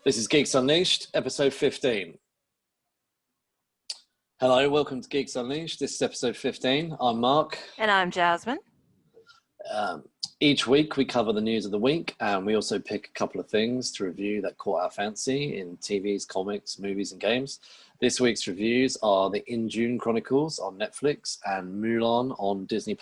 This is Geeks Unleashed, episode 15. Hello, welcome to Geeks Unleashed. This is episode 15. I'm Mark. And I'm Jasmine. Each week we cover the news of the week, and we also pick a couple of things to review that caught our fancy in TVs, comics, movies, and games. This week's reviews are the Dune Chronicles on Netflix and Mulan on Disney+.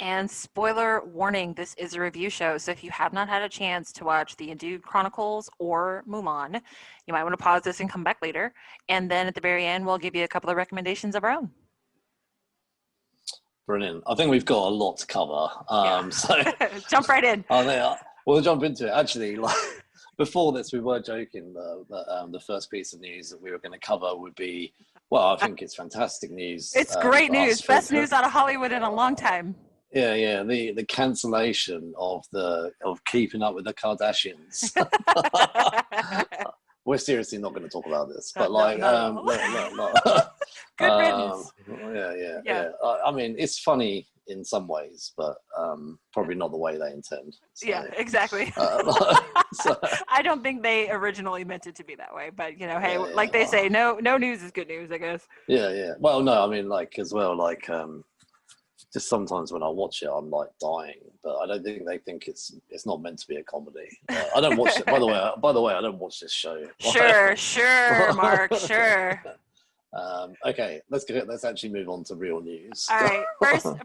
And spoiler warning, this is a review show, so if you have not had a chance to watch the Dune Chronicles or Mulan, you might want to pause this and come back later. And then at the very end, we'll give you a couple of recommendations of our own. Brilliant. I think we've got a lot to cover. So jump right in. We'll jump into it. Actually, before this, we were joking that the first piece of news that we were going to cover would be, well, I think it's fantastic news. It's great news. Best news out of Hollywood in a long time. Yeah. The cancellation of Keeping Up with the Kardashians. We're seriously not going to talk about this, but good riddance. Yeah. I mean, it's funny in some ways, but probably not the way they intend. So, yeah, exactly. I don't think they originally meant it to be that way, but hey, they say, no news is good news, I guess. Yeah. Well, no, I mean, just sometimes when I watch it, I'm dying, but I don't think they think it's not meant to be a comedy. I don't watch it. By the way, I don't watch this show. Sure, Mark, sure. Okay, let's actually move on to real news. All right,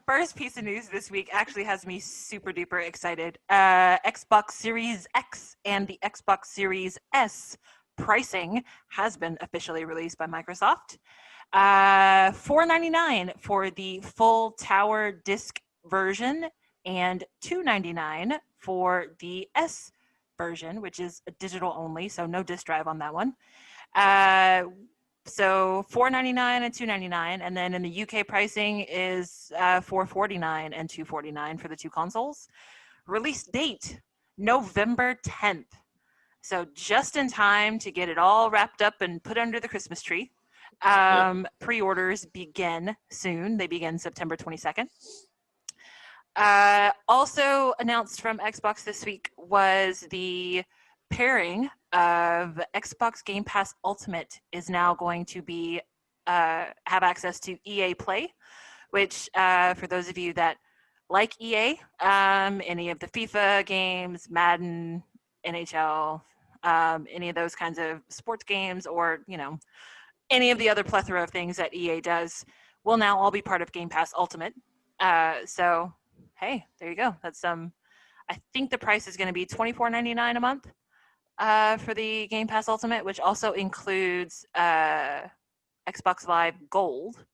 first piece of news this week actually has me super duper excited. Xbox Series X and the Xbox Series S pricing has been officially released by Microsoft. $499 for the full tower disc version and $299 for the S version, which is a digital only, so no disk drive on that one. So $499 and $299, and then in the UK pricing is $449 and $249 for the two consoles. Release date November 10th, so just in time to get it all wrapped up and put under the Christmas tree. Pre-orders begin soon. They begin September 22nd. Also announced from Xbox this week was the pairing of Xbox Game Pass Ultimate is now going to be have access to EA Play, which for those of you that like EA, any of the FIFA games, Madden, NHL, any of those kinds of sports games, or any of the other plethora of things that EA does will now all be part of Game Pass Ultimate. So, hey, there you go. That's I think the price is going to be $24.99 a month for the Game Pass Ultimate, which also includes Xbox Live Gold.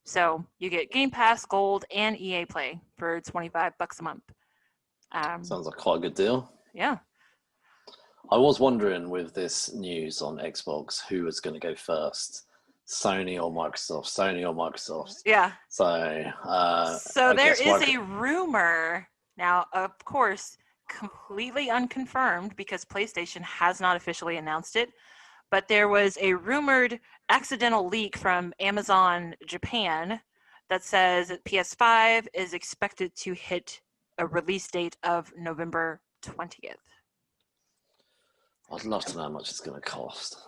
So you get Game Pass Gold and EA Play for $25 a month. Sounds like quite a good deal. Yeah. I was wondering with this news on Xbox, who was going to go first, Sony or Microsoft? Yeah. So there is a rumor now, of course, completely unconfirmed because PlayStation has not officially announced it, but there was a rumored accidental leak from Amazon Japan that says that PS5 is expected to hit a release date of November 20th. I'd love to know how much it's going to cost.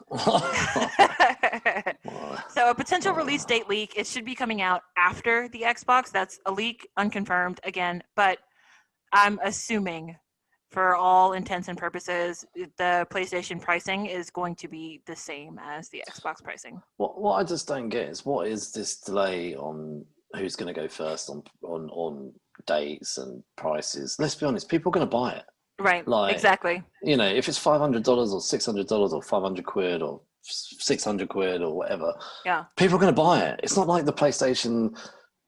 So a potential release date leak, it should be coming out after the Xbox. That's a leak, unconfirmed again, but I'm assuming for all intents and purposes, the PlayStation pricing is going to be the same as the Xbox pricing. What I just don't get is what is this delay on who's going to go first on dates and prices? Let's be honest, people are going to buy it. Right, exactly. If it's $500 or $600 or 500 quid or 600 quid or whatever, yeah, people are going to buy it. It's not like the PlayStation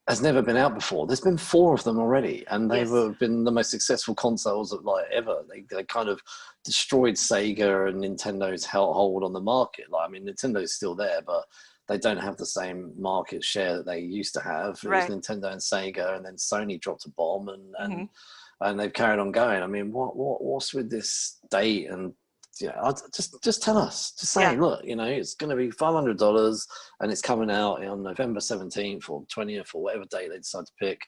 has never been out before. There's been 4 of them already, and they've been the most successful consoles of ever. They kind of destroyed Sega and Nintendo's hold on the market. Nintendo's still there, but they don't have the same market share that they used to have. It was Nintendo and Sega, and then Sony dropped a bomb, and they've carried on going. I mean, what's with this date? And just tell us. Just say, look, it's going to be $500, and it's coming out on November 17th or 20th or whatever date they decide to pick.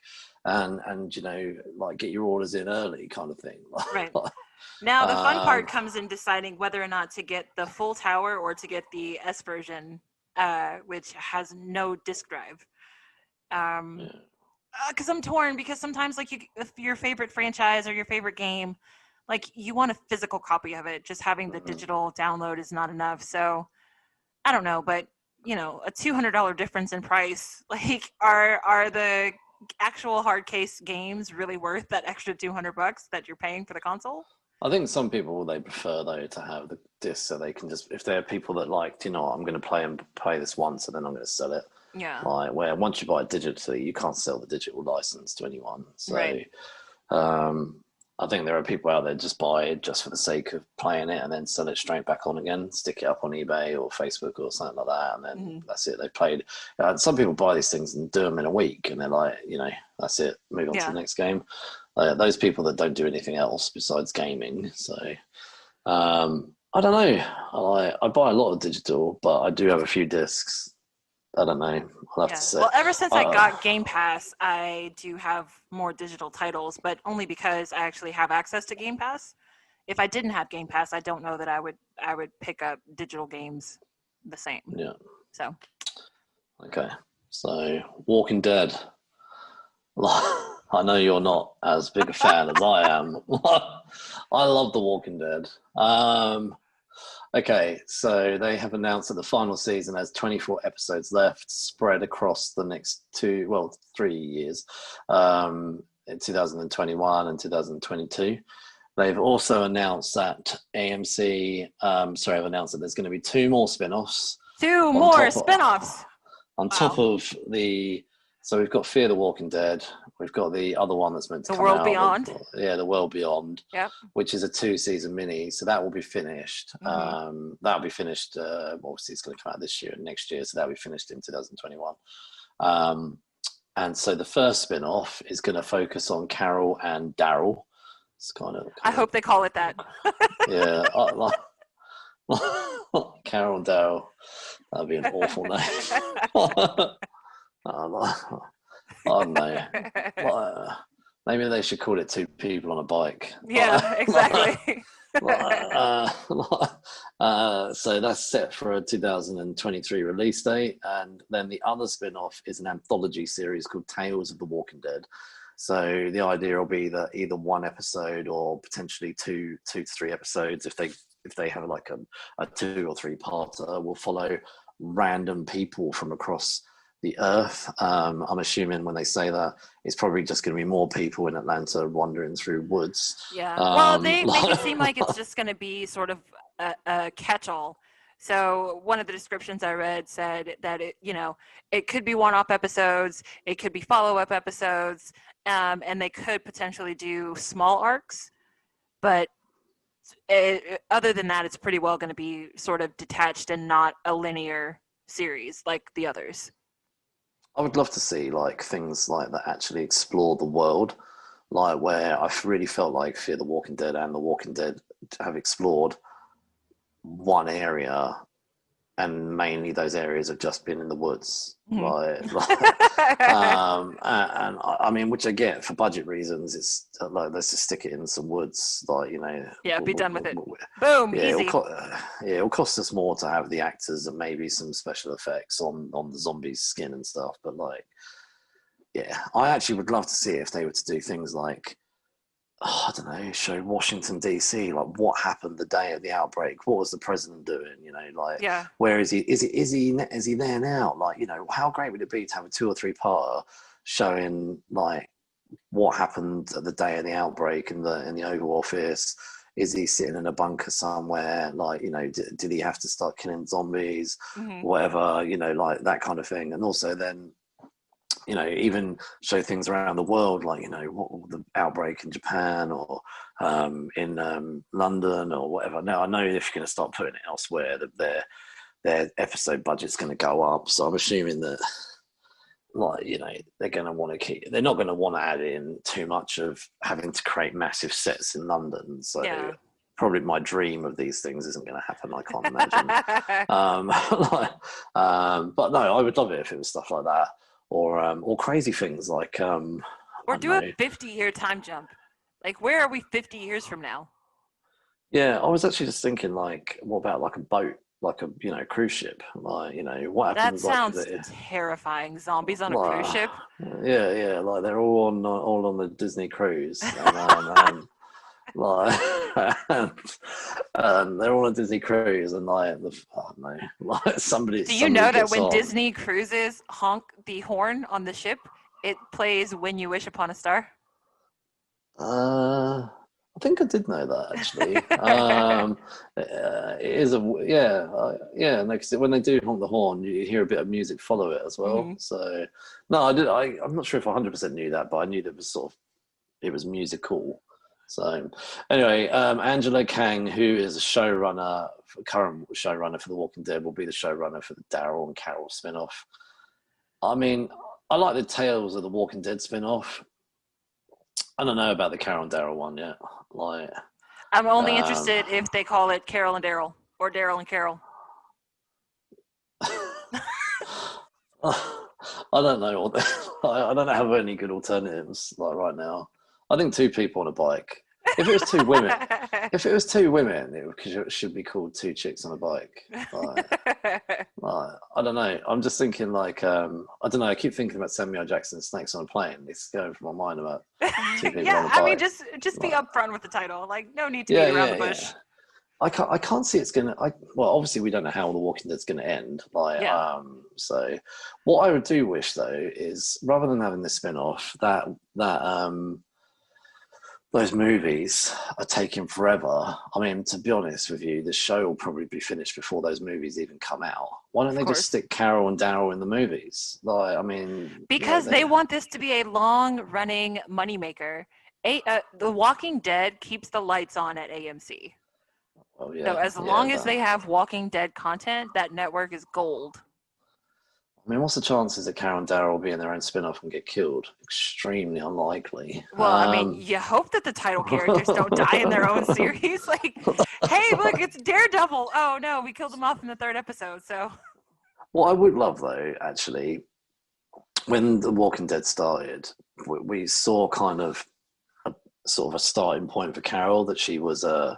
and like get your orders in early kind of thing. Right. Now the fun part comes in deciding whether or not to get the full tower or to get the S version, which has no disk drive. Because I'm torn, because sometimes like if your favorite franchise or your favorite game, like you want a physical copy of it. Just having the digital download is not enough. So I don't know, but a $200 difference in price, like are the actual hard case games really worth that extra $200 that you're paying for the console? I think some people, they prefer though to have the disc so they can just, if they're people that like, I'm going to play this once and then I'm going to sell it. Yeah. Like where once you buy it digitally, you can't sell the digital license to anyone. So right. I think there are people out there just buy it just for the sake of playing it and then sell it straight back on again, stick it up on eBay or Facebook or something like that, and then that's it. They've played. Some people buy these things and do them in a week, and they're like, that's it. Move on to the next game. Those people that don't do anything else besides gaming. So I don't know. I buy a lot of digital, but I do have a few discs. I don't know. I'll have to say. Well, ever since I got Game Pass, I do have more digital titles, but only because I actually have access to Game Pass. If I didn't have Game Pass, I don't know that I would pick up digital games the same. Yeah. So. Okay. So, Walking Dead. I know you're not as big a fan as I am. I love The Walking Dead. Okay, so they have announced that the final season has 24 episodes left, spread across the next 3 years, in 2021 and 2022. They've also announced that AMC, have announced that there's going to be 2 more spin-offs. 2 more spin-offs! On top of so we've got Fear the Walking Dead. We've got the other one that's meant to come out. The World Beyond. The World Beyond. Yep. Which is a 2-season mini. So that will be finished. That'll be finished. Obviously, it's going to come out this year and next year. So that'll be finished in 2021. And so the first spin-off is going to focus on Carol and Daryl. It's I hope they call it that. Yeah. Carol and Daryl. That'd be an awful name. I don't know. Maybe they should call it 2 people on a bike. Yeah, exactly. So that's set for a 2023 release date. And then the other spin-off is an anthology series called Tales of the Walking Dead. So the idea will be that either 1 episode or potentially 2 to 3 episodes, if they have like a 2 or 3-parter, will follow random people from across the earth. I'm assuming when they say that, it's probably just going to be more people in Atlanta wandering through woods. Yeah. Well, they make it seem like it's just going to be sort of a catch-all. So one of the descriptions I read said that it could be one-off episodes, it could be follow-up episodes, and they could potentially do small arcs. But other than that, it's pretty well going to be sort of detached and not a linear series like the others. I would love to see like things like that actually explore the world, like where I've really felt like Fear the Walking Dead and The Walking Dead have explored one area, and mainly those areas have just been in the woods. And I mean, which I get for budget reasons. It's like, let's just stick it in some woods, be done with it. Boom, easy. It'll cost us more to have the actors and maybe some special effects on the zombies' skin and stuff. But I actually would love to see if they were to do things like, I don't know, show Washington DC, like what happened the day of the outbreak. What was the president doing? Where is he? Is he there now? How great would it be to have a 2 or 3-parter showing like what happened at the day of the outbreak in the Oval Office? Is he sitting in a bunker somewhere? Did he have to start killing zombies? Whatever, like that kind of thing. And also then, even show things around the world, like, what the outbreak in Japan or in London or whatever. Now, I know if you're going to start putting it elsewhere, that their episode budget's going to go up. So I'm assuming that, they're going to want to they're not going to want to add in too much of having to create massive sets in London. So probably my dream of these things isn't going to happen, I can't imagine. But no, I would love it if it was stuff like that. Or crazy things like Or I don't do a know. 50-year time jump. Like, where are we 50 years from now? Yeah, I was actually just thinking, like, what about like a boat, like a cruise ship? Like, what That happens like sounds terrifying. Zombies on a cruise like ship. yeah, like they're all on the Disney cruise, and like and they're all on a Disney cruise, and like I don't know, like somebody Do you somebody know that gets when on. Disney cruises honk the horn on the ship, it plays When You Wish Upon a Star? I think I did know that actually. It is yeah. And like when they do honk the horn, you hear a bit of music follow it as well. Hmm. So no, I did. I'm not sure if I 100% knew that, but I knew that it was it was musical. So anyway, Angela Kang, who is a showrunner, current showrunner for The Walking Dead, will be the showrunner for the Daryl and Carol spin-off. I mean, I like the Tales of the Walking Dead spin-off. I don't know about the Carol and Daryl one yet. Like, I'm only um, interested if they call it Carol and Daryl or Daryl and Carol. I don't know I don't have any good alternatives like right now. I think two people on a bike. If it was two women, it should be called Two Chicks on a Bike. I don't know. I'm just thinking like I don't know. I keep thinking about Samuel L. Jackson's Snakes on a Plane. It's going through my mind about two people on Yeah, a I mean, bike. just be upfront with the title. Like, no need to beat Yeah, around yeah, the bush. yeah. I can't see it's gonna. Well, obviously we don't know how The Walking Dead's gonna end. Yeah. So what I do wish though is rather than having this spin-off, that those movies are taking forever. I mean, to be honest with you, the show will probably be finished before those movies even come out. Why don't Of they just course. stick Carol and Daryl in the movies? Like, I mean, Because they want this to be a long-running moneymaker. The Walking Dead keeps the lights on at AMC. well, So yeah, as yeah. long as they have Walking Dead content, that network is gold. I mean, what's the chances that Carol and Daryl will be in their own spin-off and get killed? Extremely unlikely. Well, I mean, you hope that the title characters don't die in their own series. Like, hey, look, it's Daredevil. Oh no, we killed him off in the 3rd episode. So What I would love, though, actually, when The Walking Dead started, we saw kind of sort of a starting point for Carol, that she was an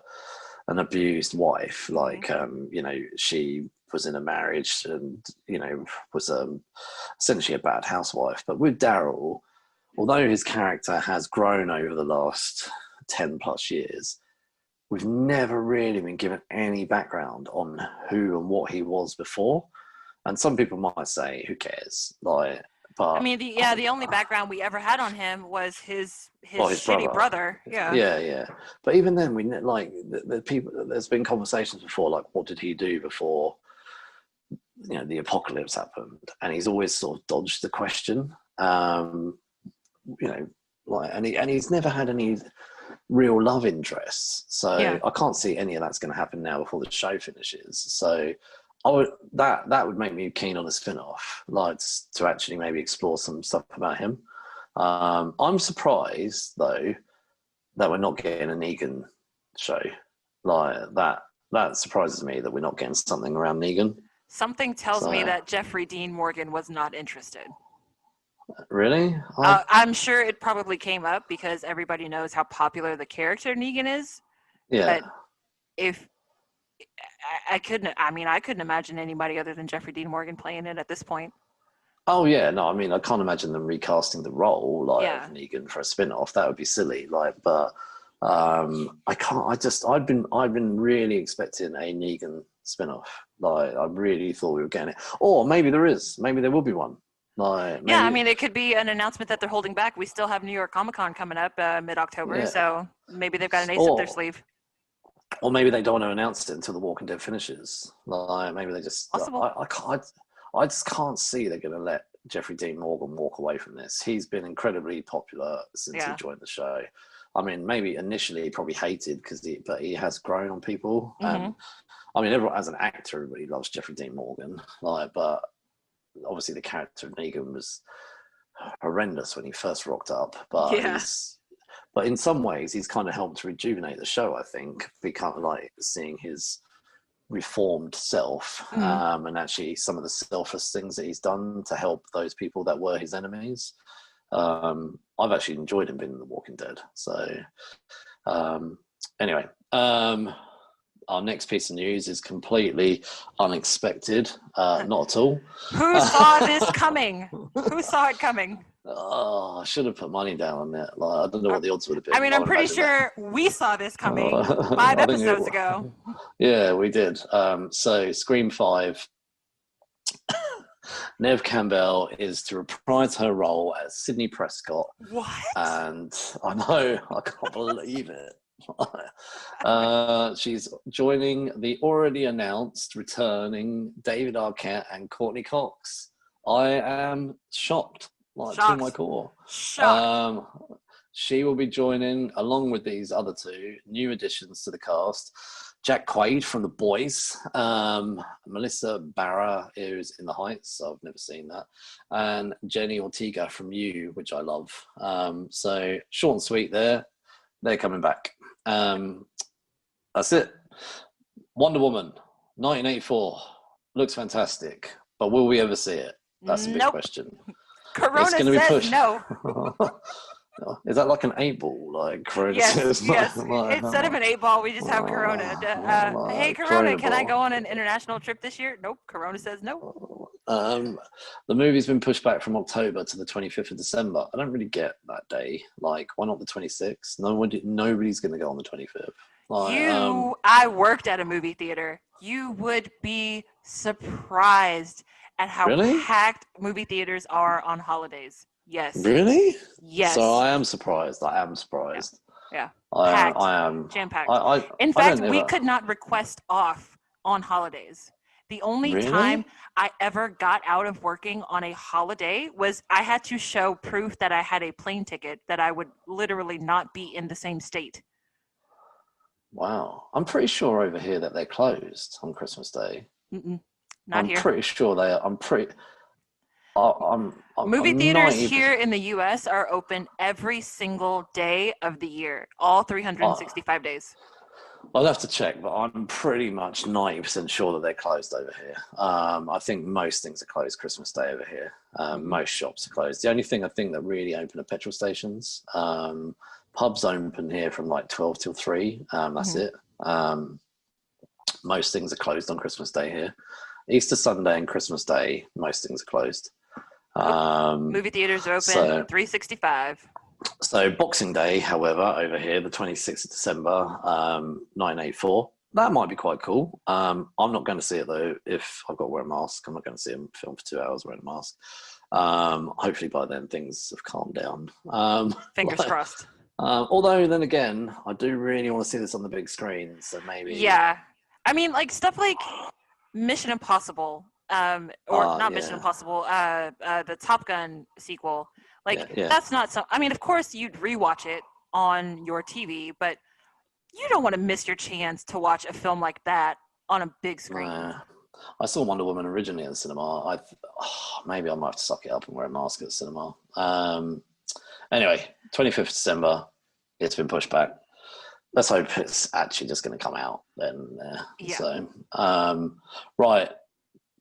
abused wife. Like, she was in a marriage and, was essentially a bad housewife. But with Daryl, although his character has grown over the last 10 plus years, we've never really been given any background on who and what he was before. And some people might say, who cares? Like, but I mean, the only background we ever had on him was his shitty brother. Yeah. Yeah. But even then, like the people. There's been conversations before, like, what did he do before, the apocalypse happened? And he's always sort of dodged the question. Like, and he's never had any real love interests. So Yeah. I can't see any of that's going to happen now before the show finishes. So that would make me keen on a spin-off, like to actually maybe explore some stuff about him. I'm surprised though that we're not getting a Negan show. Like that surprises me that we're not getting something around Negan. Something tells me that Jeffrey Dean Morgan was not interested. Really? I'm sure it probably came up because everybody knows how popular the character Negan is. Yeah. But if I couldn't imagine anybody other than Jeffrey Dean Morgan playing it at this point. Oh yeah, no, I mean, I can't imagine them recasting the role of Negan for a spin-off. That would be silly. But I can't. I've been really expecting a Negan spin-off. Like, I really thought we were getting it. Or maybe there is. Maybe there will be one. Like, maybe, yeah, I mean, it could be an announcement that they're holding back. We still have New York Comic Con coming up mid-October, so maybe they've got an ace up their sleeve. Or maybe they don't want to announce it until The Walking Dead finishes. Like, maybe they just. Possible. I just can't see they're going to let Jeffrey Dean Morgan walk away from this. He's been incredibly popular since he joined the show. I mean, maybe initially probably hated but he has grown on people. Mm-hmm. I mean, everyone, as an actor, everybody loves Jeffrey Dean Morgan. But obviously the character of Negan was horrendous when he first rocked up. But in some ways, he's kind of helped to rejuvenate the show, I think, become like seeing his reformed self, and actually some of the selfless things that he's done to help those people that were his enemies. I've actually enjoyed him being in The Walking Dead. So anyway, our next piece of news is completely unexpected. Not at all. Who saw this coming? Who saw it coming? Oh, I should have put money down on it. Like, I don't know what the odds would have been. I mean, I'm pretty sure we saw this coming 5 episodes ago. Yeah, we did. So Scream 5, Neve Campbell is to reprise her role as Sydney Prescott. What? And I know, I can't believe it. She's joining the already announced returning David Arquette and Courtney Cox. I am shocked. To my core. She will be joining, along with these other two new additions to the cast, Jack Quaid from The Boys, Melissa Barra, who's in The Heights, I've never seen that, and Jenny Ortega from You, which I love. So short and sweet there. They're coming back. That's it. Wonder Woman, 1984. Looks fantastic. But will we ever see it? That's a big question. Corona says no. Is that like an 8 ball? Like Corona yes. Instead of an 8 ball, we just have Corona. Hey, Corona, can I go on an international trip this year? Nope. Corona says no. The movie's been pushed back from October to the 25th of December. I don't really get that day. Like, why not the 26th? Nobody's going to go on the 25th. Like, I worked at a movie theater. You would be surprised at how packed movie theaters are on holidays. Yes. Really? Yes. So I am surprised. Yeah. I am. Jam-packed. In fact, we could not request off on holidays. The only time I ever got out of working on a holiday was I had to show proof that I had a plane ticket that I would literally not be in the same state. Wow. I'm pretty sure over here that they're closed on Christmas Day. Not here. I'm pretty sure they are. Movie theaters here in the U.S. are open every single day of the year, all 365 days. I'll have to check, but I'm pretty much 90% sure that they're closed over here. I think most things are closed Christmas Day over here. Most shops are closed. The only thing I think that really open are petrol stations. Pubs open here from like 12 till 3. That's it. Most things are closed on Christmas Day here. Easter Sunday and Christmas Day, most things are closed. Movie theaters are open 365. So Boxing Day, however, over here, the 26th of December, 1984, that might be quite cool. I'm not going to see it, though, if I've got to wear a mask. I'm not going to see a film for 2 hours wearing a mask. Hopefully by then things have calmed down. Fingers crossed. Although, then again, I do really want to see this on the big screen, so maybe... Yeah. I mean, like, stuff like Mission Impossible, Mission Impossible, the Top Gun sequel. Like, that's not so... I mean, of course, you'd rewatch it on your TV, but you don't want to miss your chance to watch a film like that on a big screen. I saw Wonder Woman originally in the cinema. Maybe I might have to suck it up and wear a mask at the cinema. Anyway, 25th December, it's been pushed back. Let's hope it's actually just going to come out then. So, right,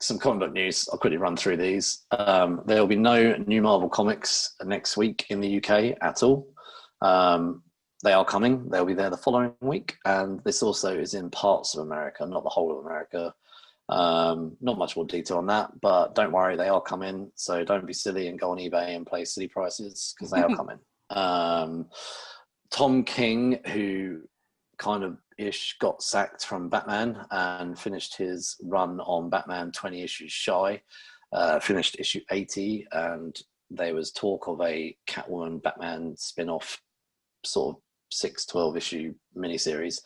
some comic book news. I'll quickly run through these. There will be no new Marvel comics next week in the UK at all. They are coming. They'll be there the following week. And this also is in parts of America, not the whole of America. Not much more detail on that, but don't worry, they are coming. So don't be silly and go on eBay and play silly prices because they are coming. Tom King, who kind of got sacked from Batman and finished his run on Batman 20 issues shy, finished issue 80, and there was talk of a Catwoman Batman spin-off sort of 6-12 issue miniseries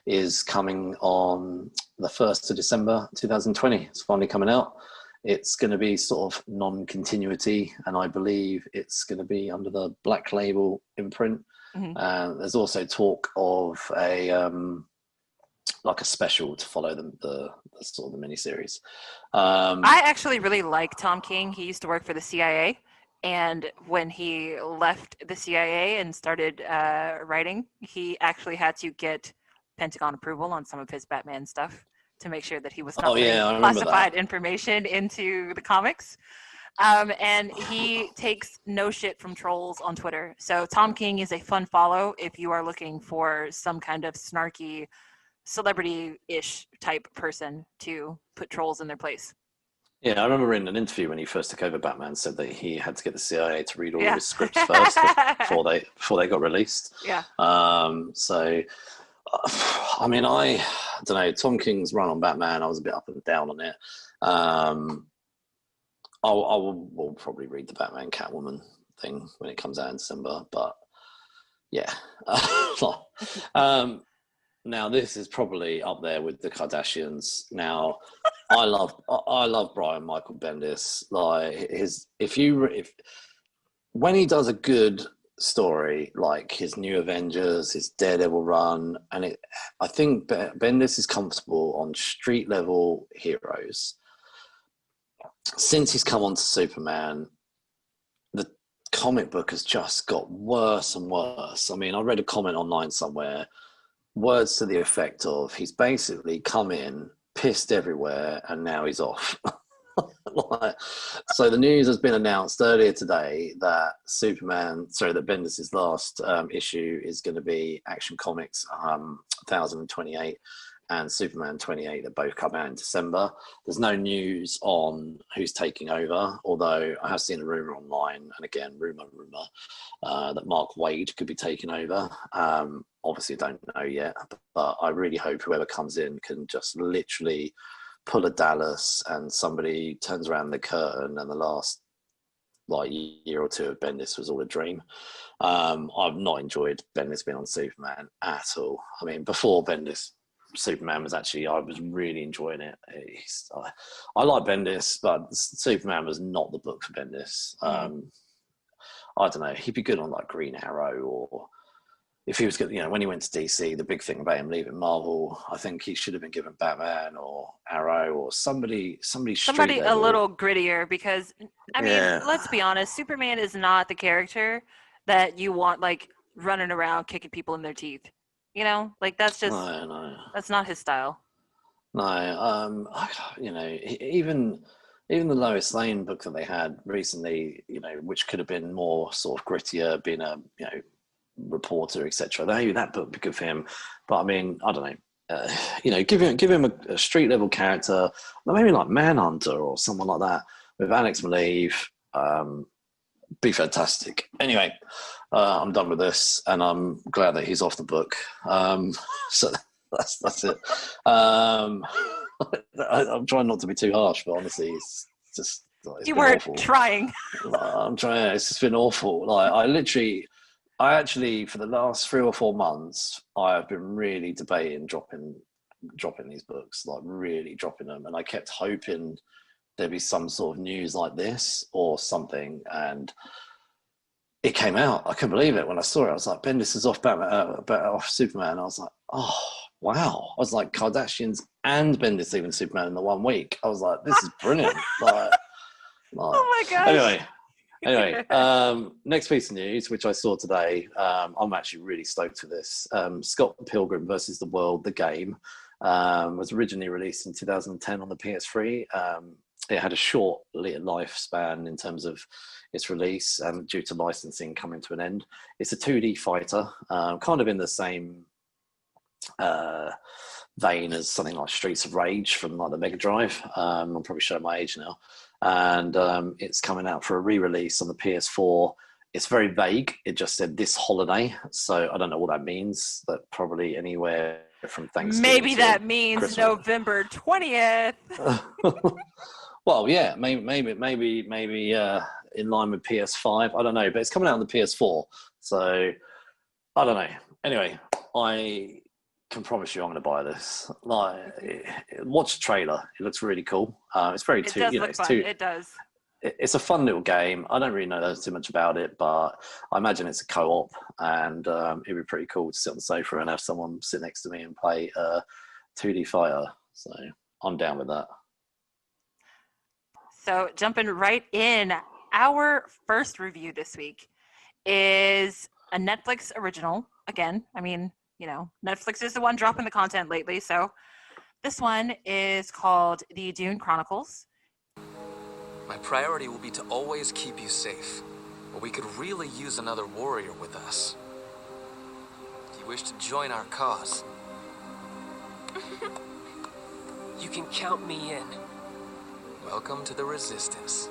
is coming on the 1st of December 2020. It's finally coming out. It's going to be sort of non-continuity, and I believe it's going to be under the Black Label imprint. There's also talk of a like a special to follow the sort of the miniseries. I actually really like Tom King. He used to work for the CIA, and when he left the CIA and started writing, he actually had to get Pentagon approval on some of his Batman stuff to make sure that he was not putting classified information into the comics. And he takes no shit from trolls on Twitter. So Tom King is a fun follow if you are looking for some kind of snarky celebrity-ish type person to put trolls in their place. Yeah, I remember in an interview when he first took over Batman, said that he had to get the CIA to read all Yeah. of his scripts first before they got released. Yeah. So, I mean, I don't know. Tom King's run on Batman, I was a bit up and down on it. We'll probably read the Batman Catwoman thing when it comes out in December, but yeah. Now this is probably up there with the Kardashians. Now, I love Brian Michael Bendis. Like when he does a good story like his New Avengers, his Daredevil run, and I think Bendis is comfortable on street level heroes. Since he's come on to Superman, the comic book has just got worse and worse. I mean, I read a comment online somewhere, words to the effect of, he's basically come in, pissed everywhere, and now he's off. So the news has been announced earlier today that that Bendis' last issue is going to be Action Comics 1028 and Superman 28 that both come out in December. There's no news on who's taking over, although I have seen a rumor online, and again, rumor, that Mark Waid could be taking over. Obviously, I don't know yet, but I really hope whoever comes in can just literally pull a Dallas and somebody turns around the curtain and the last year or two of Bendis was all a dream. I've not enjoyed Bendis being on Superman at all. I mean, before Bendis, Superman was actually, I was really enjoying it. I like Bendis, but Superman was not the book for Bendis. I don't know. He'd be good on like Green Arrow, or if he was good, when he went to DC, the big thing about him leaving Marvel, I think he should have been given Batman or Arrow or somebody a little grittier, because I mean, let's be honest, Superman is not the character that you want like running around kicking people in their teeth. That's just that's not his style. No, even the Lois Lane book that they had recently, which could have been more sort of grittier, being a reporter, etc. That book would be good for him. But I mean, I don't know. Give him a street level character, maybe like Manhunter or someone like that with Alex Maleev. Be fantastic. Anyway, I'm done with this, and I'm glad that he's off the book. So that's it. I'm trying not to be too harsh, but honestly, it's just you weren't awful. Trying. I'm trying. It's just been awful. I actually, for the last 3 or 4 months, I have been really debating dropping these books, really dropping them, and I kept hoping there'd be some sort of news like this or something, and it came out. I couldn't believe it when I saw it. I was like, Bendis is off Batman, off Superman. I was like, oh wow! I was like, Kardashians and Bendis leaving Superman in the 1 week. I was like, this is brilliant. Oh my gosh. Anyway, next piece of news, which I saw today, I'm actually really stoked for this. Scott Pilgrim versus the World, the game, was originally released in 2010 on the PS3. It had a short lifespan in terms of its release, due to licensing coming to an end. It's a 2D fighter, kind of in the same vein as something like Streets of Rage from the Mega Drive. I'm probably showing my age now. And it's coming out for a re-release on the PS4. It's very vague. It just said this holiday, so I don't know what that means. That probably anywhere from Thanksgiving. Maybe that means Christmas. November 20th. Well, yeah, maybe in line with PS5. I don't know, but it's coming out on the PS4, so I don't know. Anyway, I can promise you I'm going to buy this. Watch the trailer. It looks really could. It's very It does. It's a fun little game. I don't really know too much about it, but I imagine it's a co-op, and it'd be pretty cool to sit on the sofa and have someone sit next to me and play a 2D fighter. So I'm down with that. So jumping right in, our first review this week is a Netflix original. Again, I mean, Netflix is the one dropping the content lately. So this one is called the Dune Chronicles. My priority will be to always keep you safe. But we could really use another warrior with us. Do you wish to join our cause? You can count me in. Welcome to the Resistance.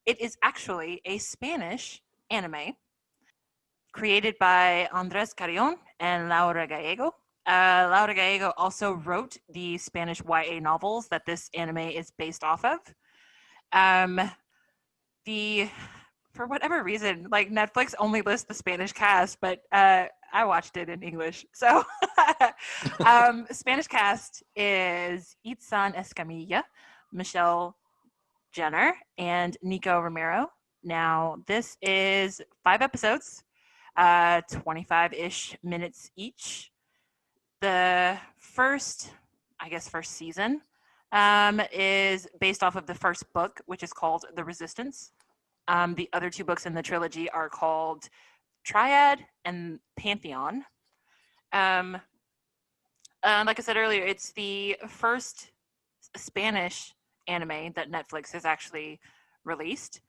It is actually a Spanish anime created by Andres Carrion and Laura Gallego. Laura Gallego also wrote the Spanish YA novels that this anime is based off of. For whatever reason, like Netflix only lists the Spanish cast, but I watched it in English. So Spanish cast is Itzan Escamilla, Michelle Jenner, and Nico Romero. Now, this is 5 episodes, 25-ish minutes each. The first season is based off of the first book, which is called The Resistance. The other 2 books in the trilogy are called Triad and Pantheon. Like I said earlier, it's the first Spanish anime that Netflix has actually released.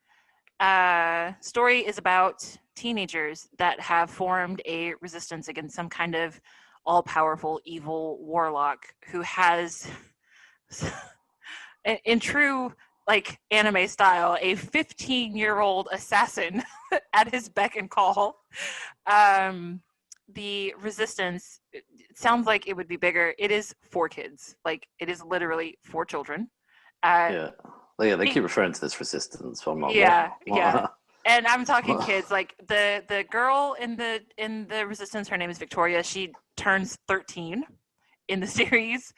Story is about teenagers that have formed a resistance against some kind of all-powerful evil warlock who has, in true like anime style, a 15-year-old assassin at his beck and call. The resistance, it sounds like it would be bigger. It is 4 kids. Like, it is literally 4 children. They keep referring to this resistance. So I'm not. Yeah. And I'm talking kids. Like the girl in the resistance, her name is Victoria. She turns 13 in the series.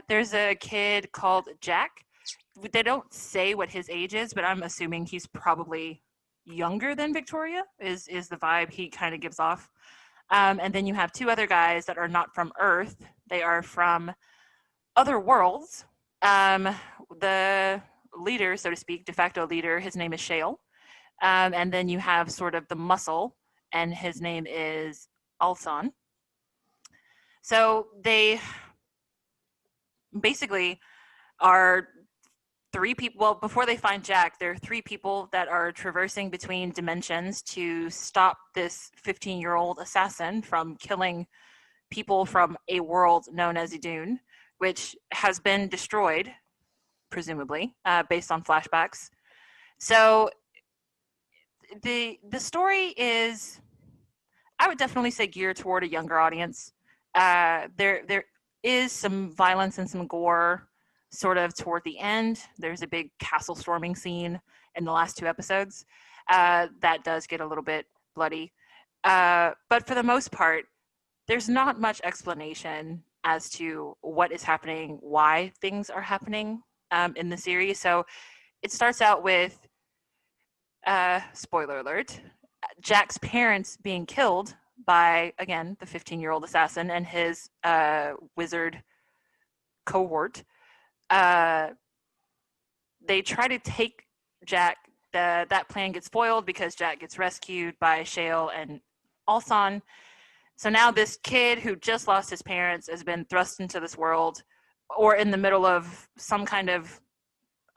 There's a kid called Jack. They don't say what his age is, but I'm assuming he's probably younger than Victoria. Is the vibe he kind of gives off. And then you have 2 other guys that are not from Earth. They are from other worlds. The leader, so to speak, de facto leader, his name is Shale. And then you have sort of the muscle, and his name is Alsan. So they basically are 3 people. Well, before they find Jack, there are 3 people that are traversing between dimensions to stop this 15-year-old assassin from killing people from a world known as Idhun, which has been destroyed, presumably, based on flashbacks. So the story is, I would definitely say, geared toward a younger audience. There is some violence and some gore sort of toward the end. There's a big castle storming scene in the last 2 episodes. That does get a little bit bloody. But for the most part, there's not much explanation as to what is happening, why things are happening in the series. So it starts out with, spoiler alert, Jack's parents being killed by, again, the 15-year-old assassin and his wizard cohort. They try to take Jack. That plan gets foiled because Jack gets rescued by Shale and Alsan. So now this kid who just lost his parents has been thrust into this world, or in the middle of some kind of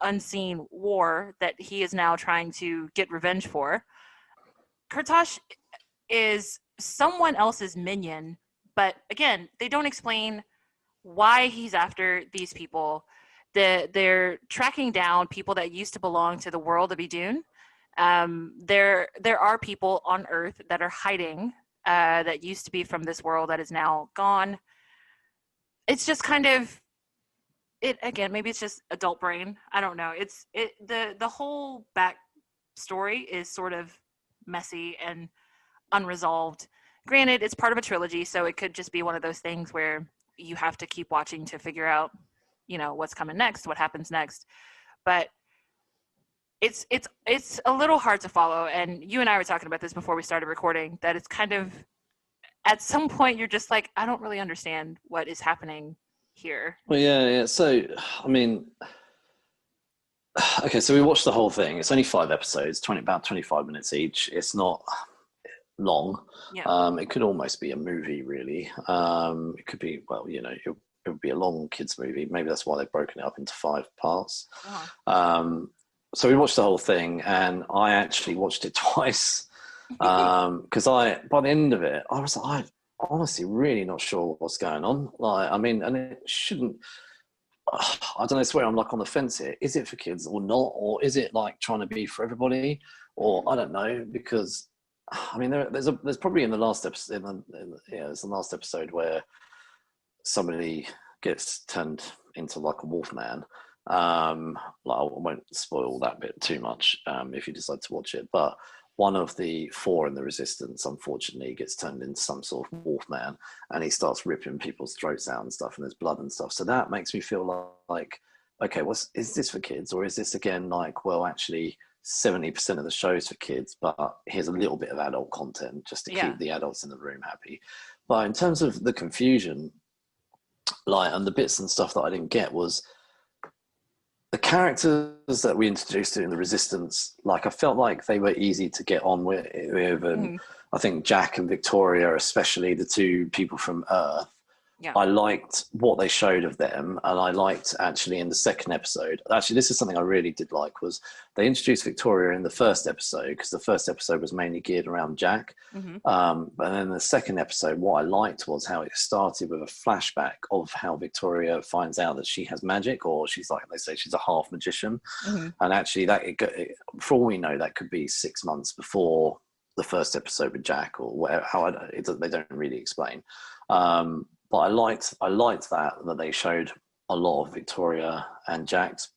unseen war that he is now trying to get revenge for. Kurtosh is someone else's minion, but again, they don't explain why he's after these people. They're tracking down people that used to belong to the world of Idhun. There are people on Earth that are hiding that used to be from this world that is now gone. It's just kind of it again. Maybe it's just adult brain. I don't know. The whole back story is sort of messy and unresolved. Granted, it's part of a trilogy, so it could just be one of those things where you have to keep watching to figure out, what's coming next, what happens next. But it's a little hard to follow, and you and I were talking about this before we started recording, that it's kind of, at some point you're just like, I don't really understand what is happening here. Well, yeah. So, I mean, okay, so we watched the whole thing. It's only 5 episodes, about 25 minutes each. It's not long. Yeah. It could almost be a movie, really. It could be, well, it'll it would be a long kids movie. Maybe that's why they've broken it up into 5 parts. So we watched the whole thing, and I actually watched it twice because by the end of it, I was like, I'm honestly really not sure what's going on. Like, I mean, and it shouldn't. I don't know. It's where I'm like on the fence here. Is it for kids or not, or is it like trying to be for everybody, or I don't know, because. I mean, there's probably in the last episode, it's the last episode where somebody gets turned into like a wolf man. Like, I won't spoil that bit too much if you decide to watch it, but one of the 4 in the resistance, unfortunately, gets turned into some sort of wolf man, and he starts ripping people's throats out and stuff, and there's blood and stuff. So that makes me feel like, okay, is this for kids, or is this again like, well, actually 70% of the show's for kids, but here's a little bit of adult content just to keep the adults in the room happy. But in terms of the confusion, like, and the bits and stuff that I didn't get was the characters that we introduced in the Resistance. Like, I felt like they were easy to get on with and I think Jack and Victoria, especially the 2 people from Earth, I liked what they showed of them, and I liked actually in the second episode. Actually, this is something I really did like, was they introduced Victoria in the first episode, because the first episode was mainly geared around Jack. But then the second episode, what I liked was how it started with a flashback of how Victoria finds out that she has magic, or she's like, they say she's a half magician. And actually, for all we know, that could be 6 months before the first episode with Jack, or whatever. They don't really explain. But I liked that they showed a lot of Victoria and Jack's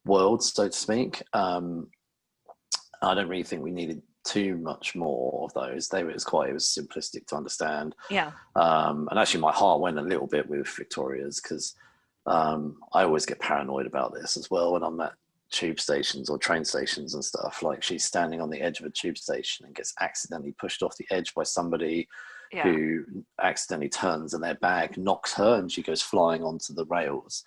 worlds, so to speak. I don't really think we needed too much more of those. It was simplistic to understand. And actually, my heart went a little bit with Victoria's, because I always get paranoid about this as well when I'm at tube stations or train stations and stuff. Like, she's standing on the edge of a tube station and gets accidentally pushed off the edge by somebody who accidentally turns, and their bag knocks her and she goes flying onto the rails.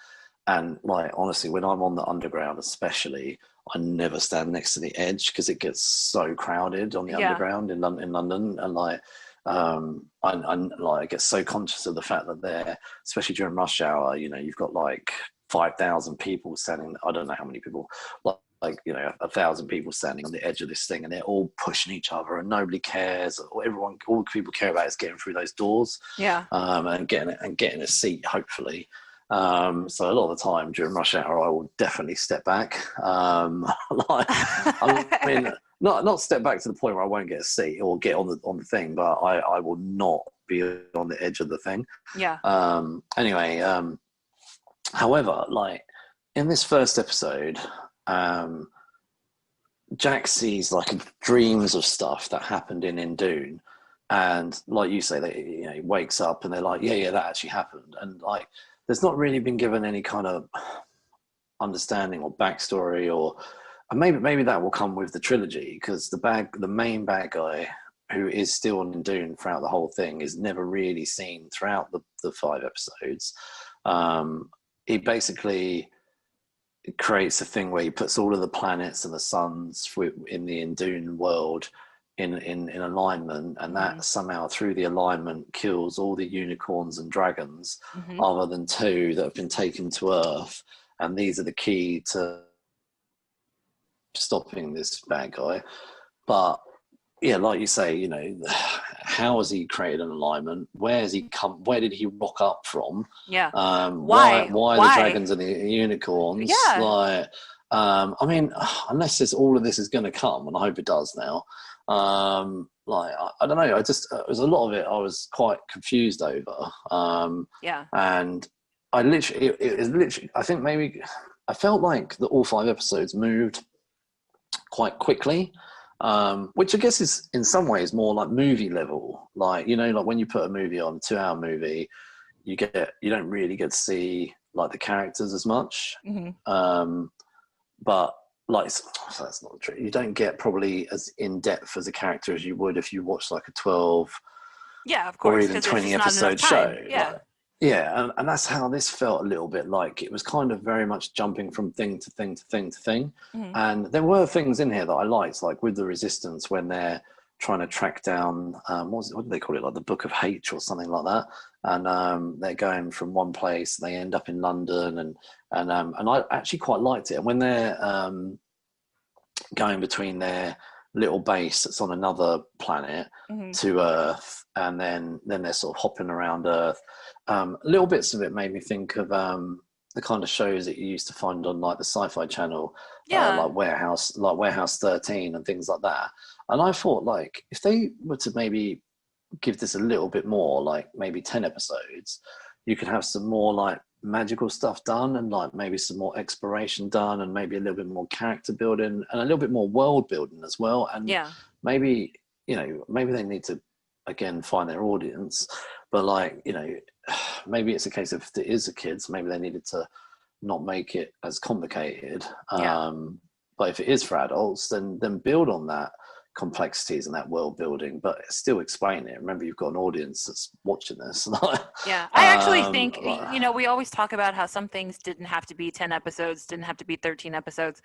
And like, honestly, when I'm on the underground especially, I never stand next to the edge because it gets so crowded on the underground in London. And like, I get so conscious of the fact that there, especially during rush hour, you've got like 5,000 people standing. I don't know how many people, like 1,000 people standing on the edge of this thing, and they're all pushing each other, and nobody cares. All people care about is getting through those doors, and getting a seat, hopefully. So a lot of the time during rush hour, I will definitely step back. Not step back to the point where I won't get a seat or get on the thing, but I will not be on the edge of the thing. However, like in this first episode, Jack sees like dreams of stuff that happened in Dune, and like you say, he wakes up and they're like, yeah, that actually happened, and like there's not really been given any kind of understanding or backstory, and maybe that will come with the trilogy, because the main bad guy, who is still in Dune throughout the whole thing, is never really seen throughout the 5 episodes. He basically creates a thing where he puts all of the planets and the suns in the Dune world in alignment, and that somehow through the alignment kills all the unicorns and dragons, other than 2 that have been taken to Earth, and these are the key to stopping this bad guy. But yeah, like you say, how has he created an alignment? Where has he come? Where did he rock up from? Why the dragons and the unicorns? I mean, unless all of this is going to come, and I hope it does now. I don't know. It was a lot of it I was quite confused over. And I literally, I think maybe I felt like all 5 episodes moved quite quickly. Which I guess is in some ways more like movie level, like when you put a movie on, a 2-hour movie, you don't really get to see like the characters as much. But like that's not true. You don't get probably as in depth as a character as you would if you watch like a 12, of course, or even 20 episode show. Yeah. And that's how this felt a little bit like. It was kind of very much jumping from thing to thing to thing to thing. And there were things in here that I liked, like with the Resistance, when they're trying to track down what do they call it, like the Book of H or something like that. And they're going from one place, they end up in London, and I actually quite liked it. And when they're going between their little base that's on another planet to Earth, and then they're sort of hopping around Earth, little bits of it made me think of the kind of shows that you used to find on like the Sci-Fi Channel, like Warehouse 13 and things like that. And I thought, like, if they were to maybe give this a little bit more, like maybe 10 episodes, you could have some more like magical stuff done, and like maybe some more exploration done, and maybe a little bit more character building and a little bit more world building as well. And maybe, you know, maybe they need to again find their audience, but like, you know, maybe it's a case of, if it is a kids, maybe they needed to not make it as complicated. But if it is for adults, then build on that complexities and that world building, but still explain it. Remember, you've got an audience that's watching this. I actually think, you know, we always talk about how some things didn't have to be 10 episodes, didn't have to be 13 episodes.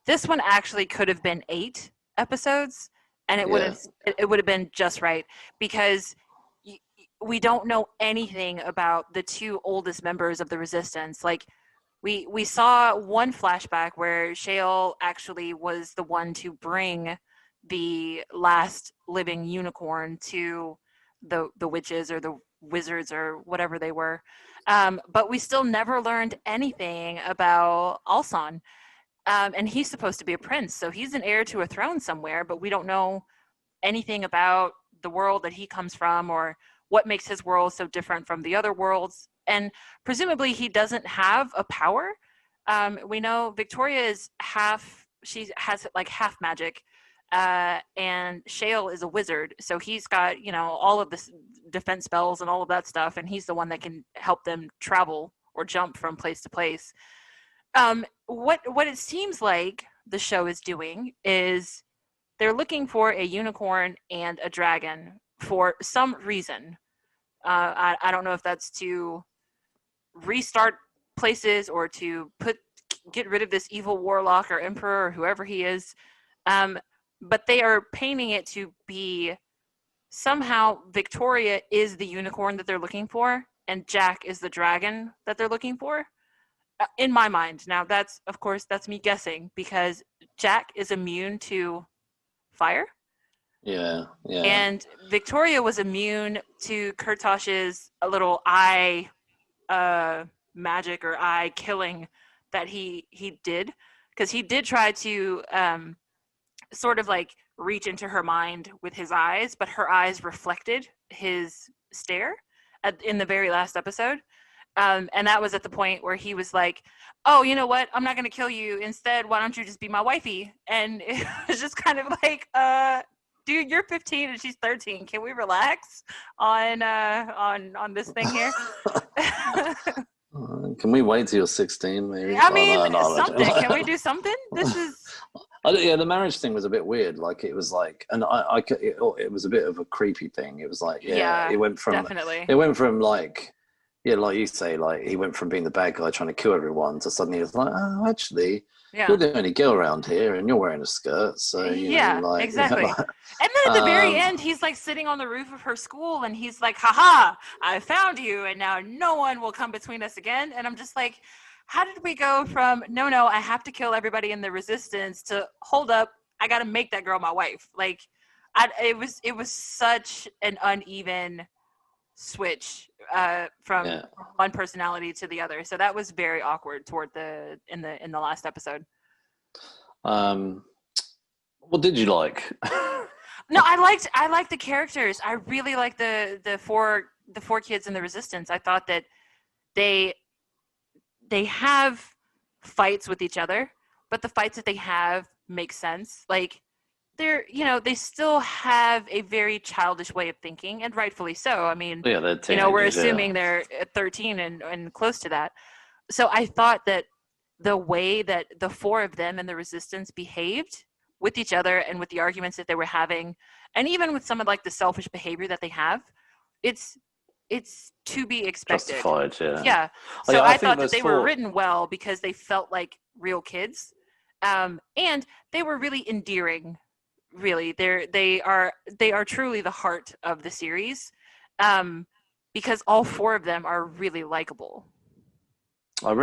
This one actually could have been 8 episodes, and it would have been just right, because we don't know anything about the 2 oldest members of the Resistance. Like, we saw one flashback where Shale actually was the one to bring the last living unicorn to the witches or the wizards or whatever they were, but we still never learned anything about Alsan, and he's supposed to be a prince, so he's an heir to a throne somewhere, but we don't know anything about the world that he comes from, or what makes his world so different from the other worlds. And presumably he doesn't have a power. We know Victoria is she has like half magic, and Shale is a wizard, so he's got, you know, all of this defense spells and all of that stuff, and he's the one that can help them travel or jump from place to place. What it seems like the show is doing is they're looking for a unicorn and a dragon for some reason. I don't know if that's to restart places or to get rid of this evil warlock or emperor or whoever he is. But they are painting it to be somehow Victoria is the unicorn that they're looking for, and Jack is the dragon that they're looking for. In my mind. Now, that's me guessing, because Jack is immune to fire. Yeah. And Victoria was immune to Kurtosh's little eye magic or eye killing that he did, because he did try to sort of like reach into her mind with his eyes, but her eyes reflected his stare in the very last episode. And that was at the point where he was like, oh, you know what? I'm not going to kill you. Instead, why don't you just be my wifey? And it was just kind of like, dude, you're 15 and she's 13. Can we relax on this thing here? Can we wait till you're 16, maybe? I mean, something. Can we do something? This is... the marriage thing was a bit weird. Like, it was like, and it was a bit of a creepy thing. It was like, it went from... Definitely. It went from like... Yeah, like you say, like he went from being the bad guy trying to kill everyone to suddenly he was like, oh, actually, you're the only girl around here and you're wearing a skirt. So, exactly. And then at the very end, he's like sitting on the roof of her school and he's like, haha, I found you. And now no one will come between us again. And I'm just like, how did we go from, no, I have to kill everybody in the resistance to hold up, I got to make that girl my wife. Like, it was such an uneven switch from one personality to the other, so that was very awkward toward in the last episode. What did you like? No, I liked the characters. I really liked the four kids in the Resistance. I thought that they have fights with each other, but the fights that they have make sense. Like, they still have a very childish way of thinking, and rightfully so. I mean, we're assuming they're 13 and close to that. So I thought that the way that the 4 of them in the Resistance behaved with each other and with the arguments that they were having, and even with some of like the selfish behavior that they have, it's to be expected. Justified, yeah. Yeah. So I thought that they were written well because they felt like real kids, and they were really endearing really. They are truly the heart of the series, because all four of them are really likable. I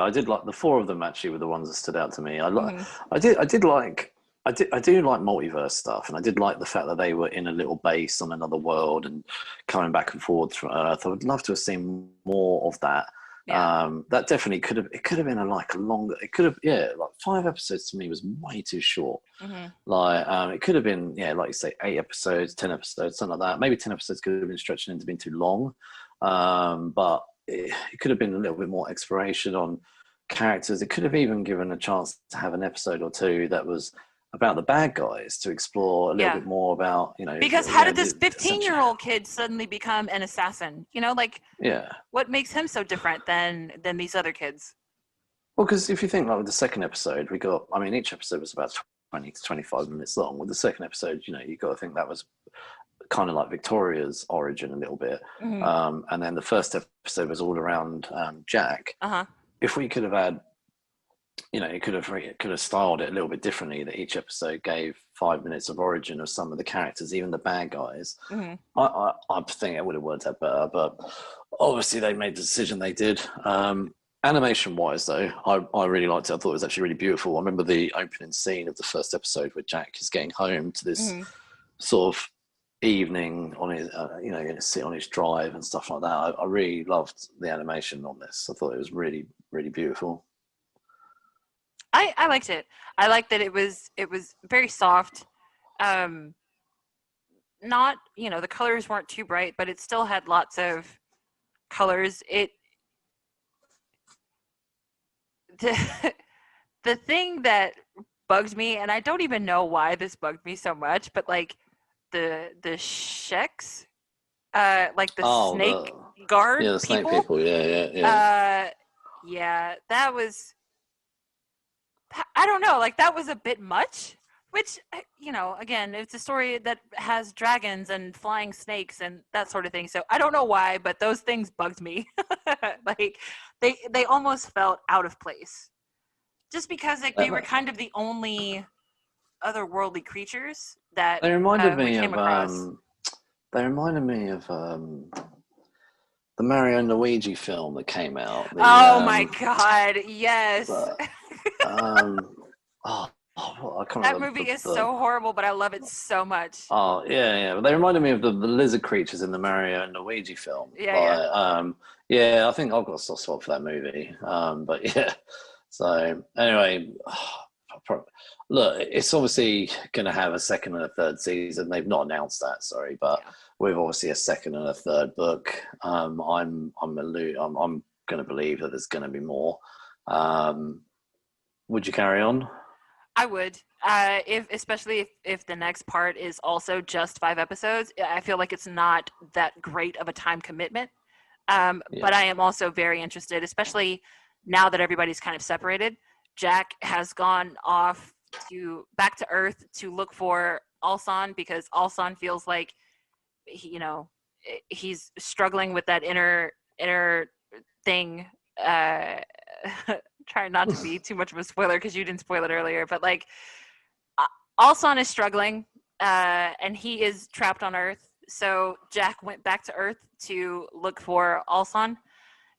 did like the four of them. Actually, were the ones that stood out to me. Mm-hmm. I do like multiverse stuff, and I did like the fact that they were in a little base on another world and coming back and forwards from Earth. I would love to have seen more of that. Yeah. That definitely could have. It could have been a longer. It could have. Yeah, like 5 episodes to me was way too short. Mm-hmm. Like it could have been. Yeah, like you say, 8 episodes, 10 episodes, something like that. Maybe 10 episodes could have been stretching into being too long. But it could have been a little bit more exploration on characters. It could have even given a chance to have an episode or two that was about the bad guys, to explore a little bit more about, because how did this 15-year-old kid suddenly become an assassin? What makes him so different than these other kids? Well, because if you think, like, with the second episode, each episode was about 20 to 25 minutes long. With the second episode, you got to think that was kind of like Victoria's origin a little bit. Mm-hmm. And then the first episode was all around Jack. Uh-huh. If we could have had, it could have styled it a little bit differently, that each episode gave 5 minutes of origin of some of the characters, even the bad guys. Mm-hmm. I think it would have worked out better, but obviously they made the decision they did. Animation wise, though, I really liked it. I thought it was actually really beautiful. I remember the opening scene of the first episode where Jack is getting home to this sort of evening on his sit on his drive and stuff like that. I really loved the animation on this. I thought it was really, really beautiful. I liked it. I liked that it was very soft. Not, the colors weren't too bright, but it still had lots of colors. The thing that bugged me, and I don't even know why this bugged me so much, but like the Sheks, like the snake guard the people. snake people, yeah. That was, I don't know, like that was a bit much, which, again, it's a story that has dragons and flying snakes and that sort of thing. So I don't know why, but those things bugged me. Like they almost felt out of place, just because they were kind of the only otherworldly creatures that they reminded me came of across. The Mario and Luigi film that came out. My God, yes. I can't that remember movie is so horrible, but I love it so much. Oh, yeah. But they reminded me of the lizard creatures in the Mario and Luigi film. I think I've got a soft spot for that movie. But yeah. So anyway, look, it's obviously going to have a second and a third season. They've not announced that, but with obviously a second and a third book, I'm going to believe that there's going to be more. Would you carry on? I would, especially if the next part is also just 5 episodes. I feel like it's not that great of a time commitment. But I am also very interested, especially now that everybody's kind of separated. Jack has gone off back to Earth to look for Alsan, because Alsan feels like he's struggling with that inner thing. Trying not to be too much of a spoiler because you didn't spoil it earlier, but like Alsan is struggling, and he is trapped on Earth. So Jack went back to Earth to look for Alsan.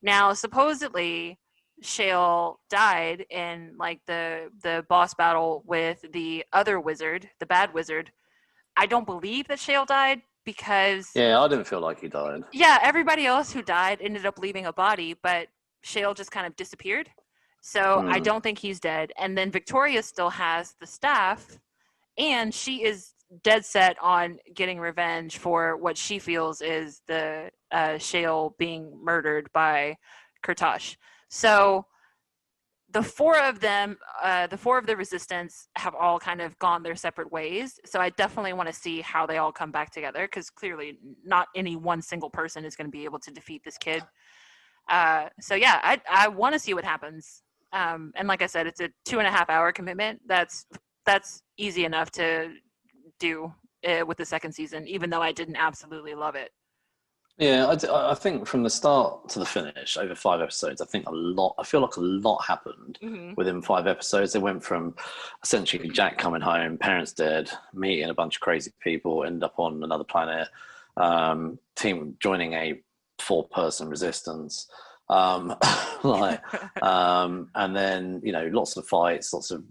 Now, supposedly, Shale died in like the boss battle with the other wizard, the bad wizard. I don't believe that Shale died, because I didn't feel like he died. Yeah, everybody else who died ended up leaving a body, but Shale just kind of disappeared. So I don't think he's dead. And then Victoria still has the staff, and she is dead set on getting revenge for what she feels is the Shale being murdered by Kurtosh. So the four of them, the four of the Resistance, have all kind of gone their separate ways. So I definitely want to see how they all come back together, because clearly not any one single person is going to be able to defeat this kid. I want to see what happens. And like I said, it's a 2.5 hour commitment. That's easy enough to do with the second season, even though I didn't absolutely love it. Yeah, I think from the start to the finish, over 5 episodes, I feel like a lot happened Hmm. within 5 episodes. They went from essentially Jack coming home, parents dead, meeting a bunch of crazy people, end up on another planet, team joining a 4-person resistance, um, like, and then lots of fights, lots of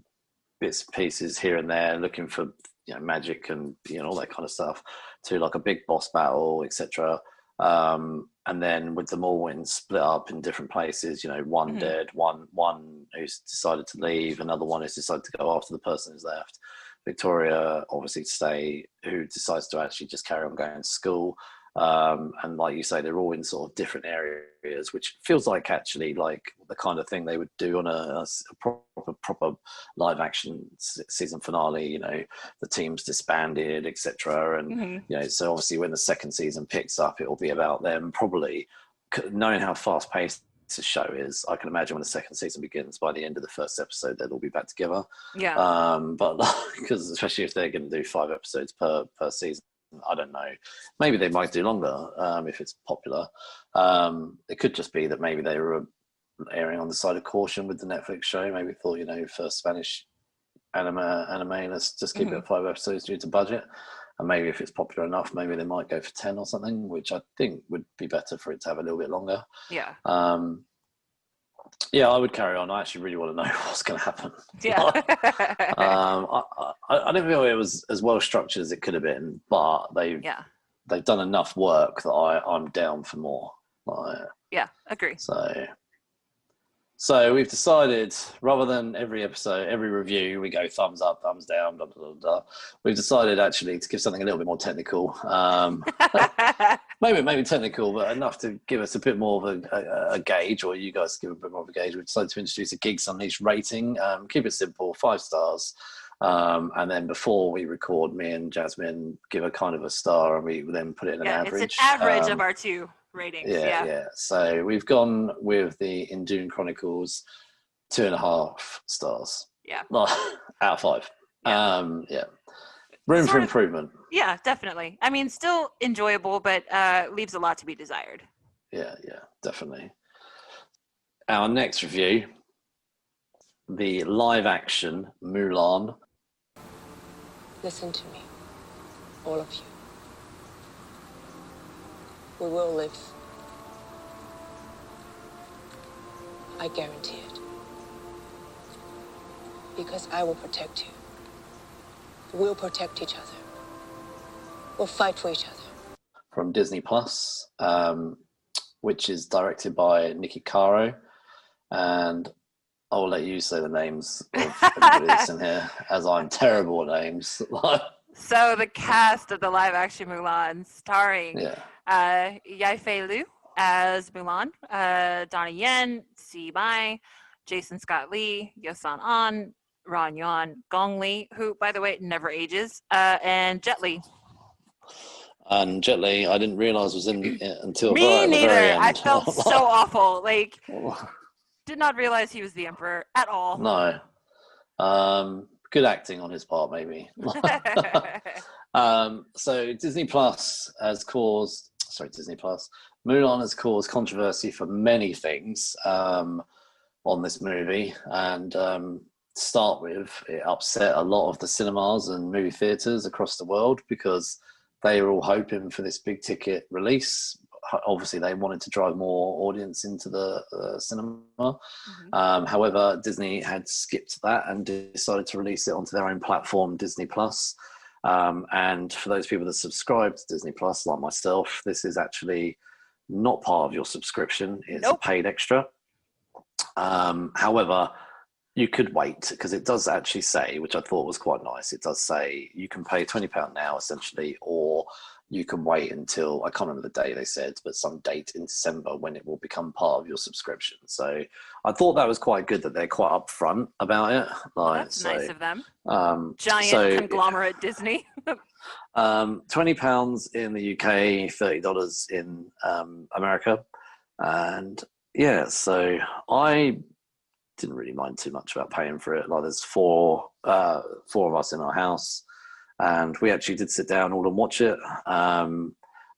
bits and pieces here and there, looking for magic and all that kind of stuff, to like a big boss battle, etc. And then with them all in split up in different places, one dead, one who's decided to leave, another one who's decided to go after the person who's left. Victoria obviously to stay, who decides to actually just carry on going to school. And like you say, they're all in sort of different areas, which feels like actually like the kind of thing they would do on a proper live action season finale. The team's disbanded, etc. And so obviously when the second season picks up, it will be about them. Probably knowing how fast paced the show is, I can imagine when the second season begins, by the end of the first episode, they'll all be back together. Yeah. But because especially if they're going to do 5 episodes per season. I don't know. Maybe they might do longer if it's popular. It could just be that maybe they were erring on the side of caution with the Netflix show. Maybe thought, for Spanish anime, let's just keep it at 5 episodes due to budget. And maybe if it's popular enough, maybe they might go for 10 or something, which I think would be better for it to have a little bit longer. Yeah. Yeah, I would carry on. I actually really want to know what's going to happen. Yeah. I don't feel it was as well structured as it could have been, but they've done enough work that I'm down for more. Yeah, agree. So we've decided, rather than every episode, every review, we go thumbs up, thumbs down, blah, blah, blah, blah. We've decided actually to give something a little bit more technical. Maybe technical, but enough to give us a bit more of a gauge, or you guys give a bit more of a gauge. We decided to introduce a Geeks Unleashed rating. Keep it simple, 5 stars. And then before we record, me and Jasmine give a kind of a star, and we then put it in an average. It's an average of our 2 ratings. Yeah. So we've gone with the Dune Chronicles 2.5 stars. Yeah. Out of 5. Yeah. Room for improvement. Yeah, definitely. I mean, still enjoyable, but leaves a lot to be desired. Yeah, definitely. Our next review, the live action Mulan. Listen to me, all of you. We will live. I guarantee it. Because I will protect you. We'll protect each other. We'll fight for each other. From Disney Plus, which is directed by Nikki Caro. And I will let you say the names of everybody that's in here, as I'm terrible at names. So the cast of the live action Mulan, starring Yifei Liu as Mulan, Donnie Yen, Si Bai, Jason Scott Lee, Yosan An, Ron Yuan, Gong Li, who, by the way, never ages, and Jet Li. And Jet Li, I didn't realize was in it until Me neither. the very end. I felt so awful. Did not realize he was the Emperor at all. No. Good acting on his part, maybe. So Disney Plus has caused, Mulan has caused controversy for many things on this movie. And to start with, it upset a lot of the cinemas and movie theatres across the world because they were all hoping for this big ticket release. Obviously, they wanted to drive more audience into the cinema. Mm-hmm. However, Disney had skipped that and decided to release it onto their own platform, Disney Plus. And for those people that subscribe to Disney Plus, like myself, this is actually not part of your subscription. It's a paid extra. However, you could wait, because it does actually say, which I thought was quite nice, it does say you can pay £20 now, essentially, or you can wait until, I can't remember the day they said, but some date in December when it will become part of your subscription. So I thought that was quite good that they're quite upfront about it. That's nice of them. Giant conglomerate Disney. £20 in the UK, $30 in America. And yeah, so I didn't really mind too much about paying for it. Like, there's four of us in our house, and we actually did sit down all and watch it.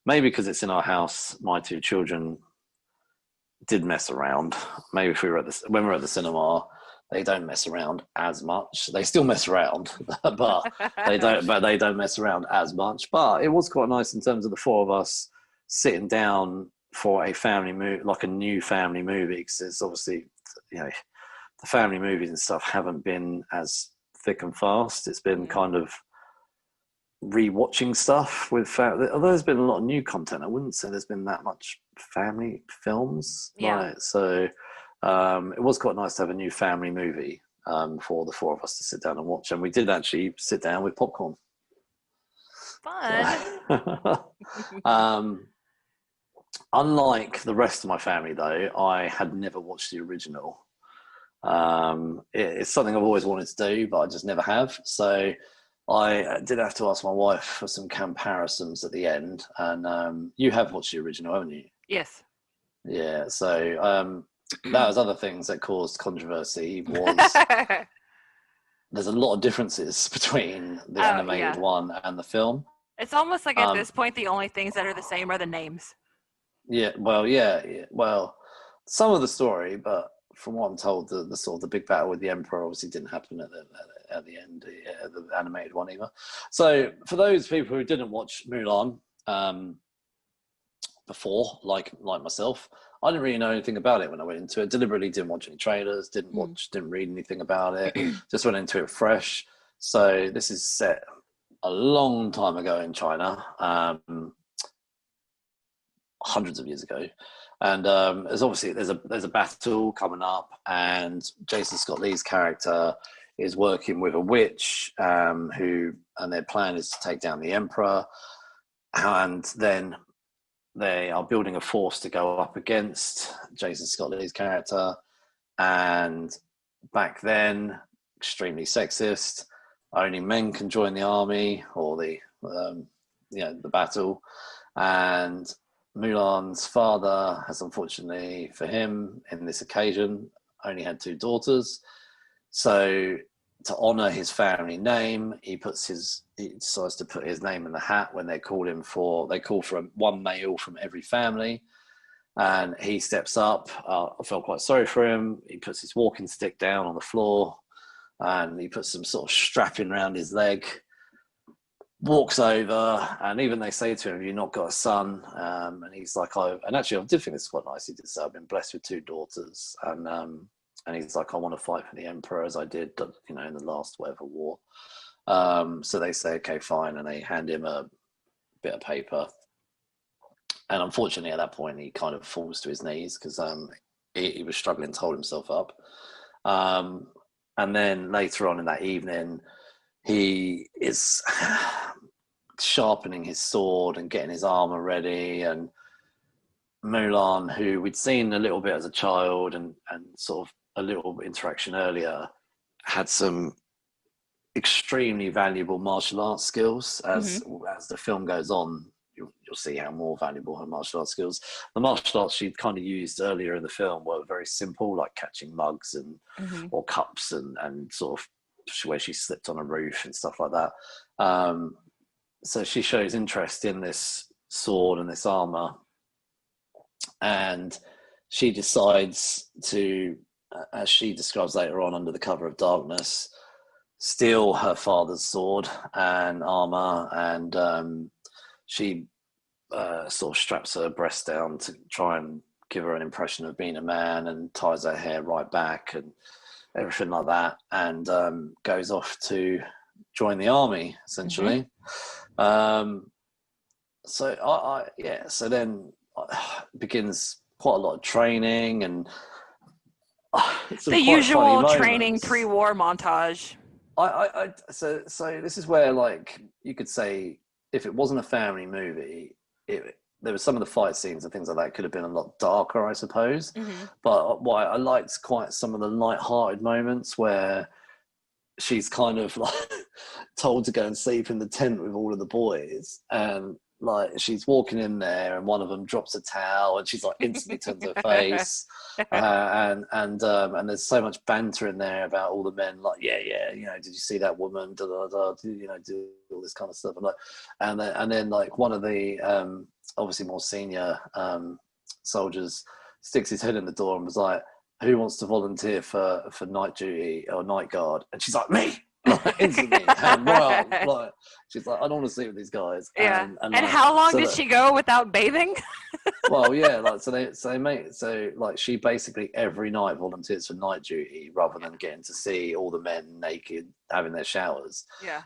maybe because it's in our house, my two children did mess around. Maybe if we were when we were at the cinema, they don't mess around as much. They still mess around, but they don't mess around as much. But it was quite nice in terms of the four of us sitting down for a family movie, like a new family movie, because it's obviously, you know, the family movies and stuff haven't been as thick and fast. It's been kind of rewatching stuff with family. Although there's been a lot of new content, I wouldn't say there's been that much family films. Yeah. Right? So it was quite nice to have a new family movie for the four of us to sit down and watch. And we did actually sit down with popcorn. Fun. Unlike the rest of my family, though, I had never watched the original. It's something I've always wanted to do, but I just never have. So I did have to ask my wife for some comparisons at the end. And you have watched the original, haven't you? Yes. Yeah. So that was other things that caused controversy. Was there's a lot of differences between the animated one and the film. It's almost like at this point, the only things that are the same are the names. Yeah, well, some of the story, but from what I'm told, the sort of the big battle with the Emperor obviously didn't happen at the end, the animated one either. So for those people who didn't watch Mulan before, like myself, I didn't really know anything about it when I went into it. Deliberately didn't watch any trailers, didn't read anything about it. Just went into it fresh. So this is set a long time ago in China. Hundreds of years ago, and there's a battle coming up, and Jason Scott Lee's character is working with a witch and their plan is to take down the Emperor, and then they are building a force to go up against Jason Scott Lee's character. And back then, extremely sexist, only men can join the army or the battle. And Mulan's father has, unfortunately for him, in this occasion, only had two daughters. So to honour his family name, he decides to put his name in the hat when they call for one male from every family. And he steps up. I felt quite sorry for him. He puts his walking stick down on the floor and he puts some sort of strapping around his leg. Walks over, and even they say to him, "You've not got a son," and he's like, I did think this was quite nice. He did say, "I've been blessed with two daughters," and he's like, "I want to fight for the Emperor as I did, in the last whatever war." So they say, "Okay, fine," and they hand him a bit of paper. And unfortunately, at that point, he kind of falls to his knees because he was struggling to hold himself up. And then later on in that evening, he is sharpening his sword and getting his armor ready. And Mulan, who we'd seen a little bit as a child and sort of a little interaction earlier, had some extremely valuable martial arts skills. As the film goes on, you'll see how more valuable her martial arts skills. The martial arts she'd kind of used earlier in the film were very simple, like catching mugs or cups and sort of where she slipped on a roof and stuff like that. So she shows interest in this sword and this armor, and she decides to, as she describes later on, under the cover of darkness, steal her father's sword and armor, and she sort of straps her breast down to try and give her an impression of being a man, and ties her hair right back and everything like that, and goes off to join the army, essentially. So then begins quite a lot of training and the usual training pre-war montage. So this is where, like, you could say, if it wasn't a family movie, there were some of the fight scenes and things like that could have been a lot darker, I suppose. But what I liked quite some of the light-hearted moments where she's kind of like told to go and sleep in the tent with all of the boys, and like she's walking in there and one of them drops a towel and she's like instantly turns her face, and there's so much banter in there about all the men, like did you see that woman, do all this kind of stuff, and then like one of the obviously more senior soldiers, sticks his head in the door and was like, "Who wants to volunteer for night duty or night guard?" And she's like, "Me!" Like, instantly, hand right up. Like, she's like, "I don't want to sleep with these guys." Yeah. And And like, how long so did she go without bathing? well, yeah, like so like she basically every night volunteers for night duty rather than getting to see all the men naked having their showers. Yeah.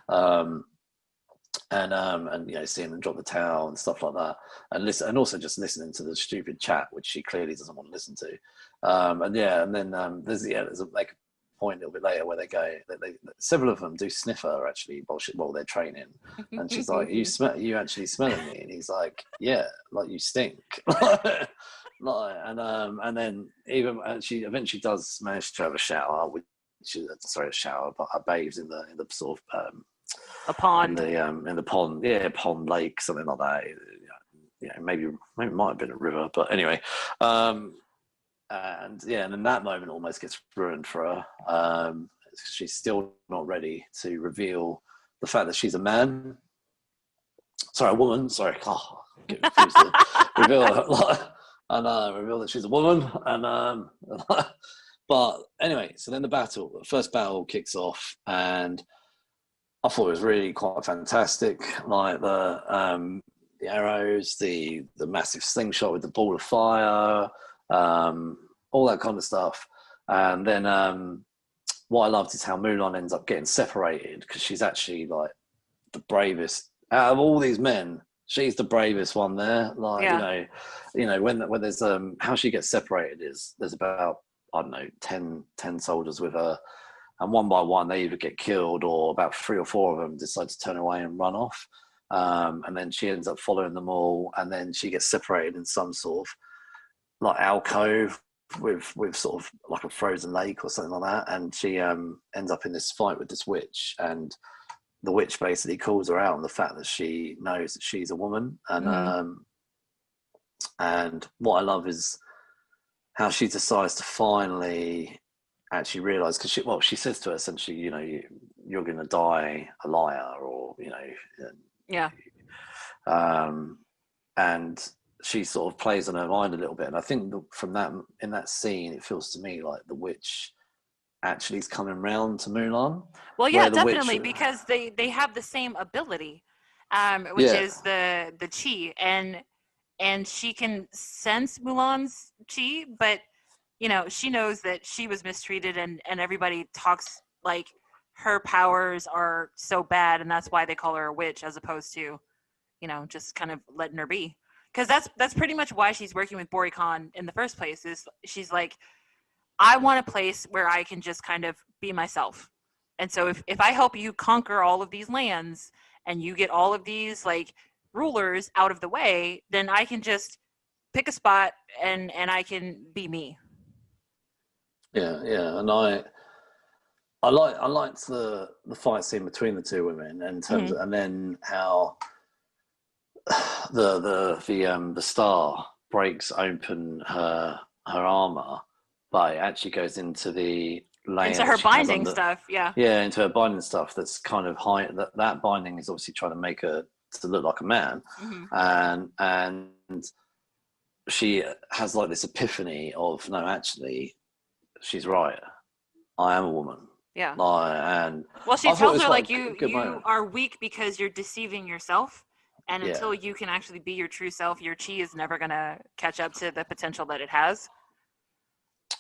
And you know, seeing them drop the towel and stuff like that, and listen, and also just listening to the stupid chat which she clearly doesn't want to listen to. And then there's like a point a little bit later where they go, they several of them do sniffer actually while they're training, and she's like, you actually smelling me?" And he's like, "Yeah, like you stink." Like, and then she eventually does manage to have a shower, bathes in the sort of A pond. in the pond, pond, lake, something like that. Yeah, maybe it might have been a river, but anyway. And then that moment almost gets ruined for her. She's still not ready to reveal the fact that she's a man. Sorry, a woman. Sorry, I'm getting confused. reveal that she's a woman, and but anyway. So then the first battle kicks off, and I thought it was really quite fantastic. Like the arrows, the massive slingshot with the ball of fire. All that kind of stuff. And then what I loved is how Mulan ends up getting separated, because she's actually like the bravest out of all these men. She's the bravest one there. Like, you know, when there's how she gets separated is there's about, I don't know, 10 soldiers with her, and one by one they either get killed or about 3 or 4 of them decide to turn away and run off. And then she ends up following them all, and then she gets separated in some sort of like alcove with sort of like a frozen lake or something like that, and she ends up in this fight with this witch, and the witch basically calls her out on the fact that she knows that she's a woman, and and what I love is how she decides to finally actually realize, because she says to her essentially, you know, you're going to die a liar, or you know, and she sort of plays on her mind a little bit, and I think in that scene, it feels to me like the witch actually is coming round to Mulan. Well, yeah, definitely, because they have the same ability, which is the chi, and she can sense Mulan's chi, but you know, she knows that she was mistreated, and everybody talks like her powers are so bad, and that's why they call her a witch, as opposed to, you know, just kind of letting her be. Because that's pretty much why she's working with Bori Khan in the first place. Is she's like, I want a place where I can just kind of be myself. And so if I help you conquer all of these lands, and you get all of these like rulers out of the way, then I can just pick a spot and I can be me. Yeah, and I liked the fight scene between the two women in terms of, and then how the star breaks open her armor, but it actually goes into the layer into her binding stuff. Into her binding stuff. That's kind of high. That binding is obviously trying to make her to look like a man, and she has like this epiphany of, no, actually, she's right. I am a woman. Yeah. And well, she tells her like you are weak because you're deceiving yourself. And until you can actually be your true self, your chi is never going to catch up to the potential that it has.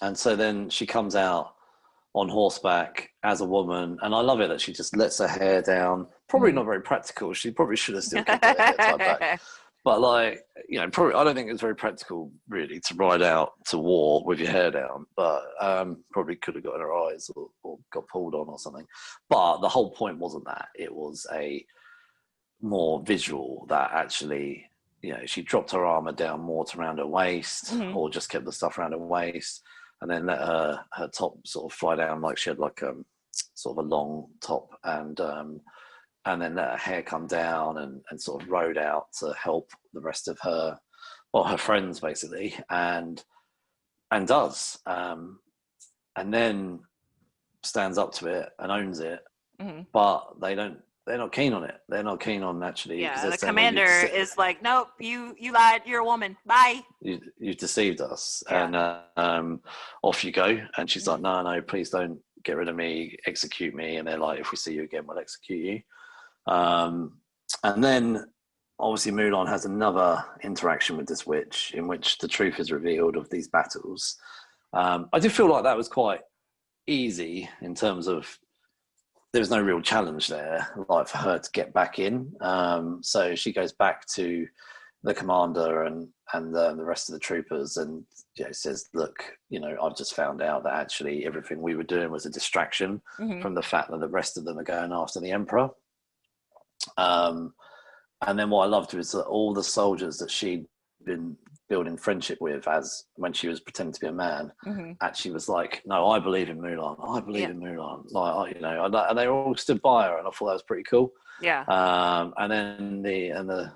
And so then she comes out on horseback as a woman, and I love it that she just lets her hair down. Probably not very practical. She probably should have still kept her hair tied back. But like, you know, probably I don't think it's very practical really to ride out to war with your hair down. But probably could have got in her eyes or got pulled on or something. But the whole point wasn't that. It was a more visual, that actually, you know, she dropped her armor down more to around her waist, or just kept the stuff around her waist, and then let her top sort of fly down, like she had like sort of a long top, and then let her hair come down and sort of rode out to help the rest of her friends basically, and does and then stands up to it and owns it, but they don't they're not keen on it. They're not keen on actually. Yeah, the commander is like, nope, you lied. You're a woman. Bye. You've deceived us, Yeah. and off you go. And she's like, no, please don't get rid of me, execute me. And they're like, if we see you again, we'll execute you. And then obviously Mulan has another interaction with this witch in which the truth is revealed of these battles. I did feel like that was quite easy in terms of there was no real challenge there, like for her to get back in. So she goes back to the commander and the rest of the troopers and says, look, I've just found out that actually everything we were doing was a distraction from the fact that the rest of them are going after the emperor. And then what I loved was that all the soldiers that she'd been building friendship with as when she was pretending to be a man actually was like, no, I believe in Mulan. I believe in Mulan. Like, and they all stood by her, and I thought that was pretty cool. Yeah. And then the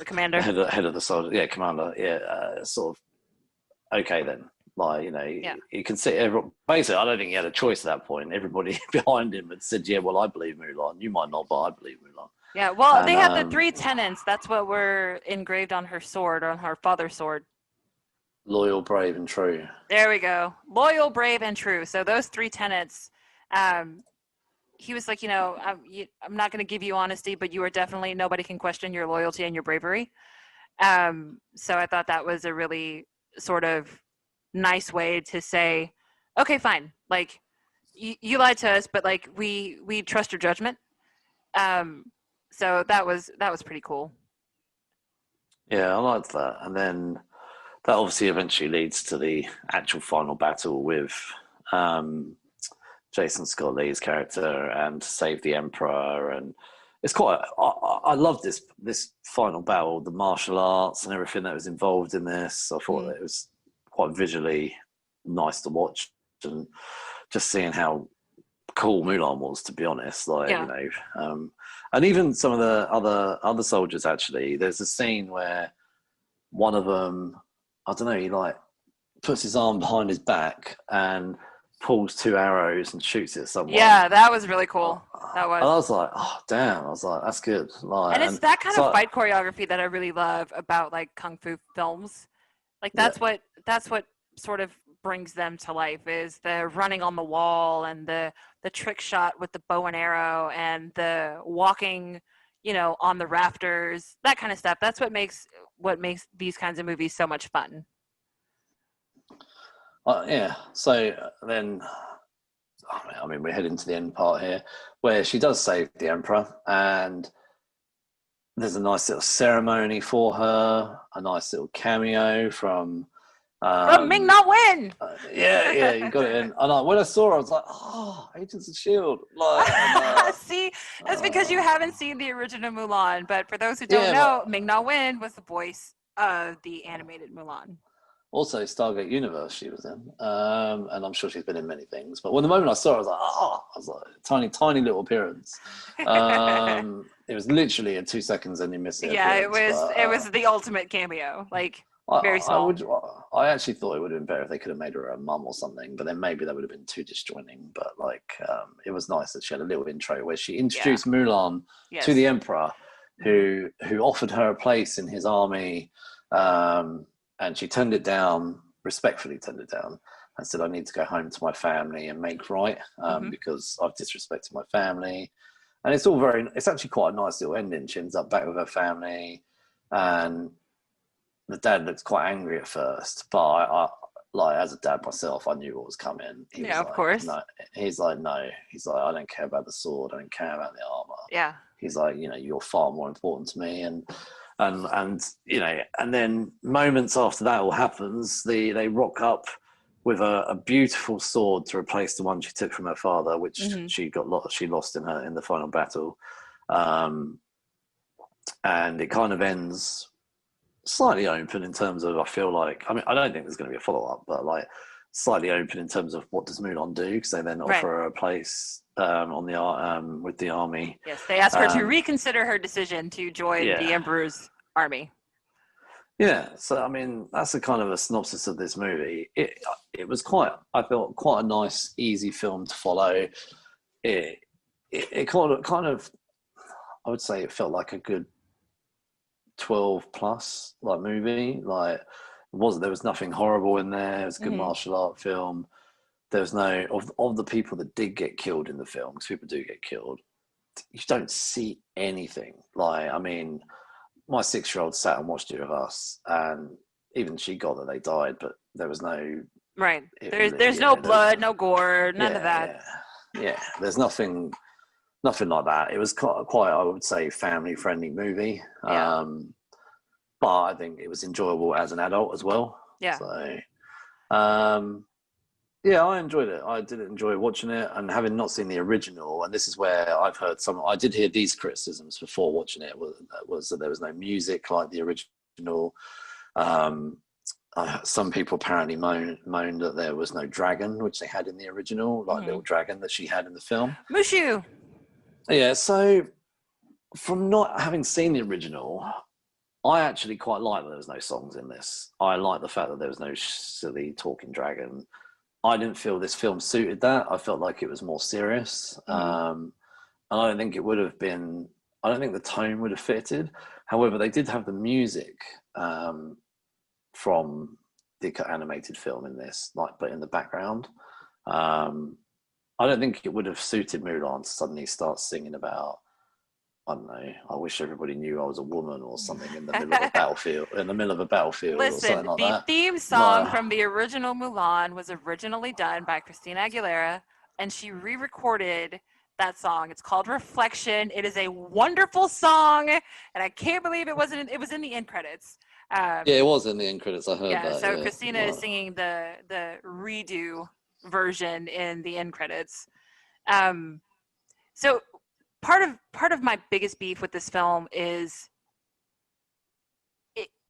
commander, head of the soldier, commander, sort of okay then. Like, you can see basically, I don't think he had a choice at that point. Everybody behind him had said, yeah, well, I believe Mulan. You might not, but I believe Mulan. Yeah, well, they had the 3 tenets. That's what were engraved on her sword, on her father's sword. Loyal, brave, and true. There we go. Loyal, brave, and true. So those 3 tenets, he was like, I'm not going to give you honesty, but you are definitely, nobody can question your loyalty and your bravery. So I thought that was a really sort of nice way to say, okay, fine. Like, you lied to us, but like, we trust your judgment. So that was pretty cool. Yeah, I liked that. And then that obviously eventually leads to the actual final battle with Jason Scott Lee's character and save the Emperor. And it's quite, I love this final battle, the martial arts and everything that was involved in this. I thought that it was quite visually nice to watch, and just seeing how cool Mulan was, to be honest. Like, and even some of the other soldiers, actually, there's a scene where one of them, I don't know, he like puts his arm behind his back and pulls 2 arrows and shoots it at someone. Yeah, that was really cool. That was. And I was like, oh damn! I was like, that's good. Like, and it's that kind of fight choreography that I really love about like kung fu films. Like that's what sort of brings them to life, is the running on the wall and the trick shot with the bow and arrow and the walking, on the rafters, that kind of stuff. That's what makes these kinds of movies so much fun. So then, I mean, we're heading to the end part here, where she does save the Emperor, and there's a nice little ceremony for her, a nice little cameo from Ming Na Wen. You got it in. And when I saw her, I was like, oh, Agents of S.H.I.E.L.D. Like, see, that's because you haven't seen the original Mulan. But for those who don't know, Ming Na Wen was the voice of the animated Mulan. Also, Stargate Universe she was in. And I'm sure she's been in many things. But when the moment I saw her, I was like, tiny little appearance. It was literally in 2 seconds and you miss it. Yeah, it was the ultimate cameo. Like, very small. I actually thought it would have been better if they could have made her a mum or something, but then maybe that would have been too disjointing. But it was nice that she had a little intro where she introduced Mulan to the Emperor, who offered her a place in his army, and she respectfully turned it down, and said, "I need to go home to my family and make right because I've disrespected my family." And it's actually quite a nice little ending. She ends up back with her family, and the dad looks quite angry at first, but I as a dad myself, I knew what was coming. Of course. No. He's like, no. He's like, I don't care about the sword. I don't care about the armor. Yeah. He's like, you're far more important to me. And then moments after that all happens, they rock up with a beautiful sword to replace the one she took from her father, which she lost in the final battle. And it kind of ends slightly open in terms of, I feel like, I mean, I don't think there's going to be a follow-up, but like slightly open in terms of what does Mulan do, because they then offer her a place with the army. Yes, they ask her to reconsider her decision to join the Emperor's army. Yeah, so I mean, that's a kind of a synopsis of this movie. It was I felt quite a nice, easy film to follow. it kind of, I would say it felt like a good 12 plus like movie. Like there was nothing horrible in there. It was a good martial art film. There's no of the people that did get killed in the film, because people do get killed, you don't see anything. Like, I mean, my 6-year-old sat and watched it with us, and even she got that they died, but there was no right. There's no blood, no gore, none of that. Yeah, there's nothing like that. It was quite I would say, family friendly movie. Yeah. But I think it was enjoyable as an adult as well. Yeah. So, yeah, I enjoyed it. I did enjoy watching it, and having not seen the original, and this is where I've heard I did hear these criticisms before watching it, was that there was no music like the original. Some people apparently moaned that there was no dragon, which they had in the original, like little dragon that she had in the film. Mushu. Yeah, so from not having seen the original, I actually quite like that there was no songs in this. I like the fact that there was no silly talking dragon. I didn't feel this film suited that. I felt like it was more serious. And I don't think it would have been, I don't think the tone would have fitted. However, they did have the music from the animated film in this, but in the background. I don't think it would have suited Mulan to suddenly start singing about, I don't know, I wish everybody knew I was a woman or something in the middle of a battlefield, or something Listen, like the that. theme song from the original Mulan was originally done by Christina Aguilera, and she re-recorded that song. It's called Reflection. It is a wonderful song, and I can't believe it was in the end credits. Yeah, it was in the end credits. I heard that. So Christina is singing the redo version in the end credits. So part of my biggest beef with this film is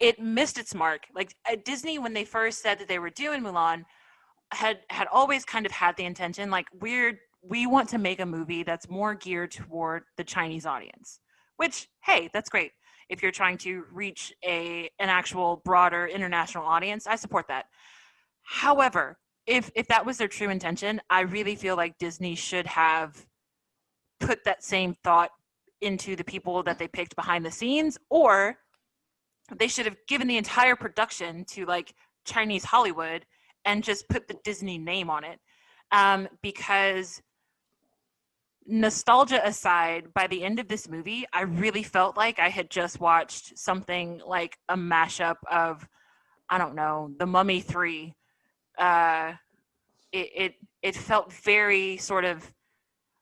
it missed its mark. Like Disney, when they first said that they were doing Mulan, had always kind of had the intention, like, we want to make a movie that's more geared toward the Chinese audience, which, hey, that's great. If you're trying to reach an actual broader international audience, I support that. However, if that was their true intention, I really feel like Disney should have put that same thought into the people that they picked behind the scenes, or they should have given the entire production to like Chinese Hollywood and just put the Disney name on it. Because nostalgia aside, by the end of this movie, I really felt like I had just watched something like a mashup of, I don't know, The Mummy 3. It felt very sort of,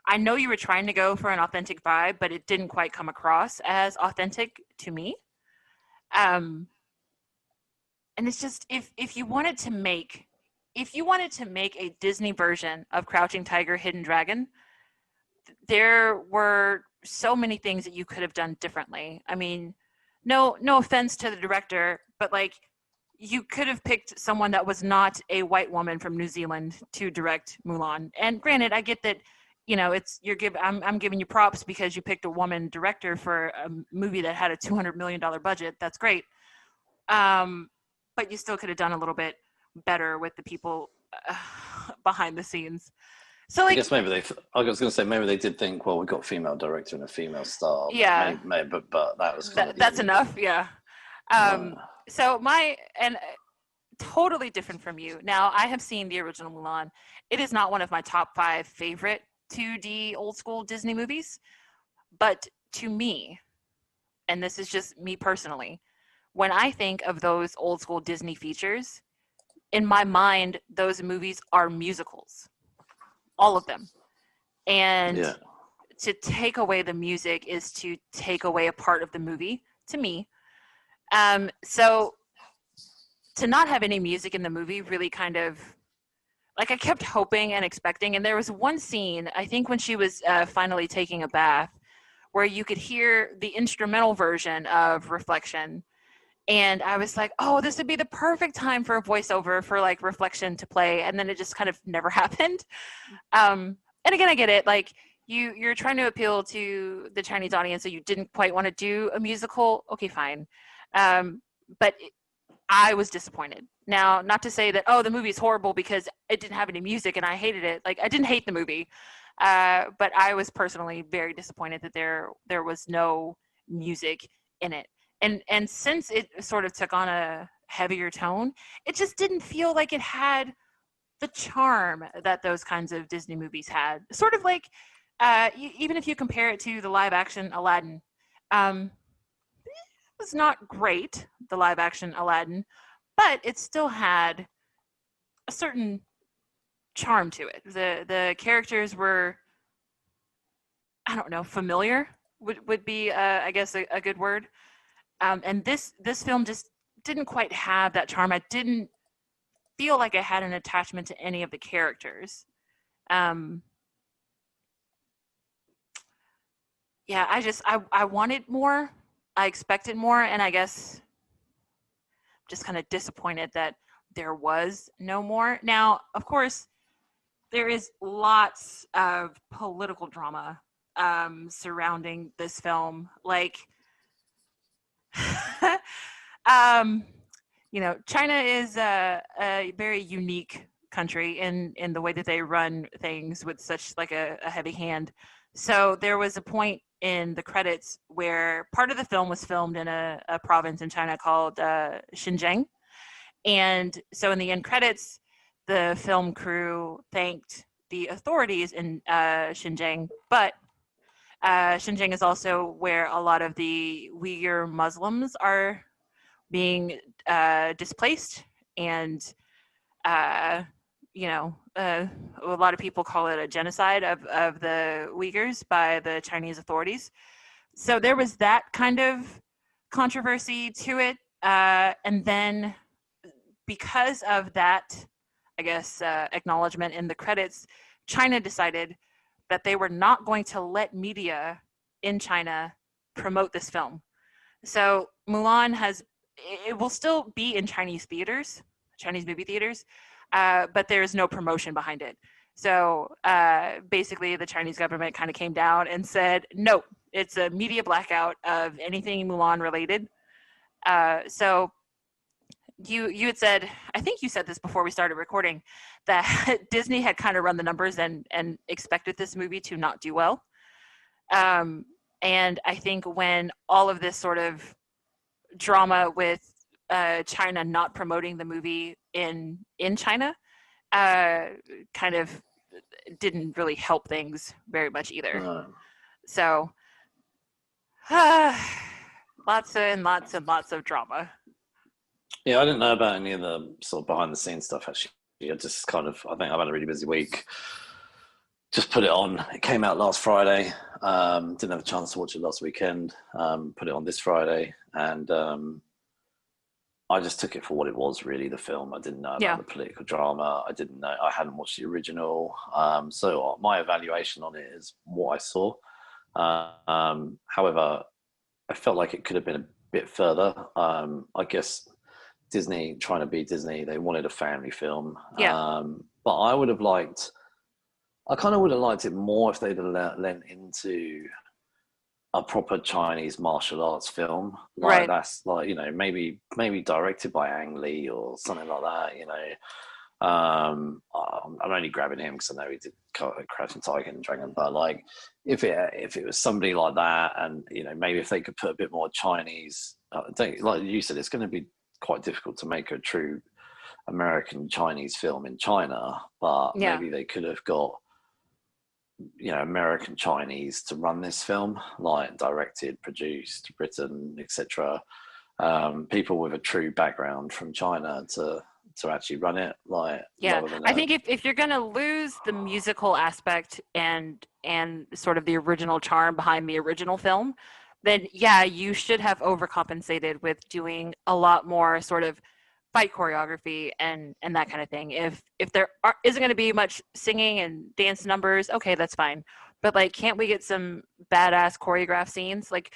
I know you were trying to go for an authentic vibe, but it didn't quite come across as authentic to me. And it's just, if you wanted to make a Disney version of Crouching Tiger, Hidden Dragon, there were so many things that you could have done differently. I mean, no offense to the director, but like, you could have picked someone that was not a white woman from New Zealand to direct Mulan. And granted, I get that, you know, I'm giving you props because you picked a woman director for a movie that had a $200 million budget. That's great. But you still could have done a little bit better with the people behind the scenes. So like, I guess maybe I was going to say, maybe they did think, well, we've got a female director and a female star. Yeah. Maybe, but that was that's enough. Yeah. So totally different from you. Now, I have seen the original Mulan. It is not one of my top 5 favorite 2D old school Disney movies, but to me, and this is just me personally, when I think of those old school Disney features, in my mind, those movies are musicals, all of them. And to take away the music is to take away a part of the movie, to me. So to not have any music in the movie really kind of, like, I kept hoping and expecting, and there was one scene, I think when she was finally taking a bath, where you could hear the instrumental version of Reflection, and I was like, oh, this would be the perfect time for a voiceover for like Reflection to play, and then it just kind of never happened. And again, I get it, like, you're trying to appeal to the Chinese audience, so you didn't quite want to do a musical, okay, fine. But I was disappointed. Now, not to say that, oh, the movie's horrible because it didn't have any music and I hated it. Like, I didn't hate the movie. But I was personally very disappointed that there was no music in it. And since it sort of took on a heavier tone, it just didn't feel like it had the charm that those kinds of Disney movies had. Sort of like, even if you compare it to the live action Aladdin, it was not great, the live action Aladdin, but it still had a certain charm to it. The characters were, I don't know, familiar would be, I guess, a good word. And this film just didn't quite have that charm. I didn't feel like I had an attachment to any of the characters. Yeah, I wanted more. I expected more, and I guess I'm just kind of disappointed that there was no more. Now, of course, there is lots of political drama surrounding this film. Like, China is a very unique country in the way that they run things with such like a heavy hand. So there was a point in the credits where part of the film was filmed in a province in China called Xinjiang. And so in the end credits, the film crew thanked the authorities in Xinjiang, but Xinjiang is also where a lot of the Uyghur Muslims are being displaced, and a lot of people call it a genocide of the Uyghurs by the Chinese authorities. So there was that kind of controversy to it, and then because of that, I guess, acknowledgement in the credits, China decided that they were not going to let media in China promote this film. So Mulan it will still be in Chinese theaters, Chinese movie theaters, but there is no promotion behind it. So basically the Chinese government kind of came down and said, no, it's a media blackout of anything Mulan related. So you had said, I think you said this before we started recording, that Disney had kind of run the numbers and expected this movie to not do well. And I think when all of this sort of drama with China not promoting the movie in China kind of didn't really help things very much either. No. So lots and lots and lots of drama. Yeah, I didn't know about any of the sort of behind the scenes stuff, actually. I just I think I've had a really busy week. Just put it on. It came out last Friday. Didn't have a chance to watch it last weekend. Put it on this Friday. And I just took it for what it was, really, the film. I didn't know about the political drama. I didn't know. I hadn't watched the original. So my evaluation on it is what I saw. However, I felt like it could have been a bit further. I guess Disney, trying to be Disney, they wanted a family film. Yeah. But I kind of would have liked it more if they'd have lent into a proper Chinese martial arts film. Like, right. That's like, maybe directed by Ang Lee or something like that, I'm only grabbing him because I know he did Crouching Tiger and Dragon, but like if it was somebody like that, and maybe if they could put a bit more Chinese, like you said, it's going to be quite difficult to make a true American Chinese film in China, but maybe they could have got American Chinese to run this film, like directed, produced, written, etc. People with a true background from China to actually run it, like I think if you're gonna lose the musical aspect and sort of the original charm behind the original film, then you should have overcompensated with doing a lot more sort of fight choreography and that kind of thing. If there isn't going to be much singing and dance numbers, okay, that's fine. But like, can't we get some badass choreographed scenes? Like,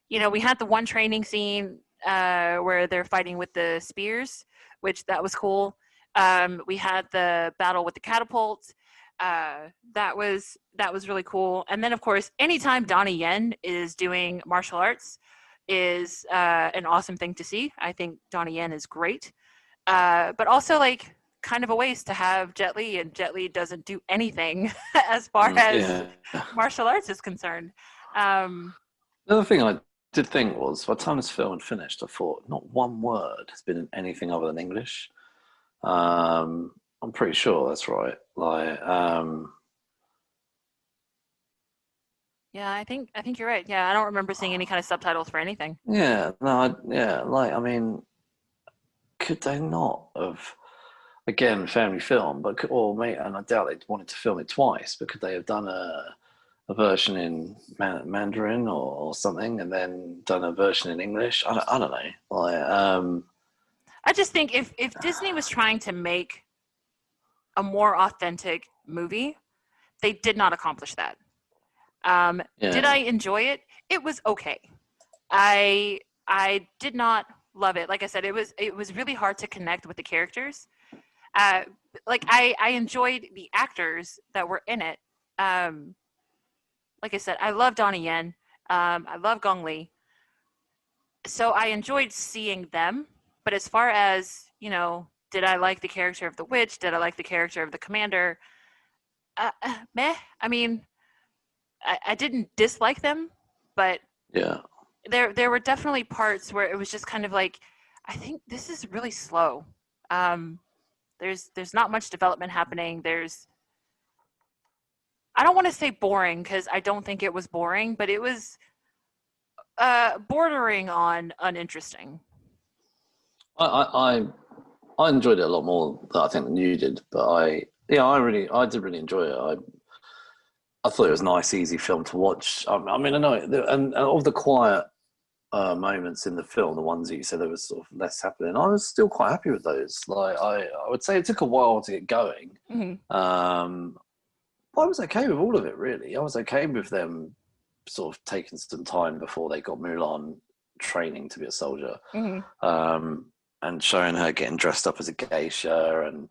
we had the one training scene where they're fighting with the spears, which that was cool. We had the battle with the catapults. That was really cool. And then of course, anytime Donnie Yen is doing martial arts is an awesome thing to see. I think Donnie Yen is great. But also, like, kind of a waste to have Jet Li, and Jet Li doesn't do anything as far as martial arts is concerned. The other thing I did think was, by the time this film had finished, I thought not one word has been in anything other than English. I'm pretty sure that's right. Like, yeah, I think you're right. Yeah, I don't remember seeing any kind of subtitles for anything. yeah, no, like, I mean, could they not have, again, family film, but and I doubt they wanted to film it twice, but could they have done a version in Mandarin or something, and then done a version in English? I don't know. Like, I just think if Disney was trying to make a more authentic movie, they did not accomplish that. Did I enjoy it? It was okay. I did not love it. Like I said, it was really hard to connect with the characters. Like I enjoyed the actors that were in it. Like I said, I love Donnie Yen. I love Gong Li. So I enjoyed seeing them. But as far as, did I like the character of the witch? Did I like the character of the commander? Meh. I mean, I didn't dislike them, but there were definitely parts where it was just kind of like, I think this is really slow. There's not much development happening. I don't want to say boring, because I don't think it was boring, but it was bordering on uninteresting. I enjoyed it a lot more than I think than you did, but I did really enjoy it. I thought it was a nice, easy film to watch. I mean, I know, and of the quiet moments in the film, the ones that you said there was sort of less happening, I was still quite happy with those. Like, I would say it took a while to get going. Mm-hmm. But I was okay with all of it, really. I was okay with them sort of taking some time before they got Mulan training to be a soldier, and showing her getting dressed up as a geisha and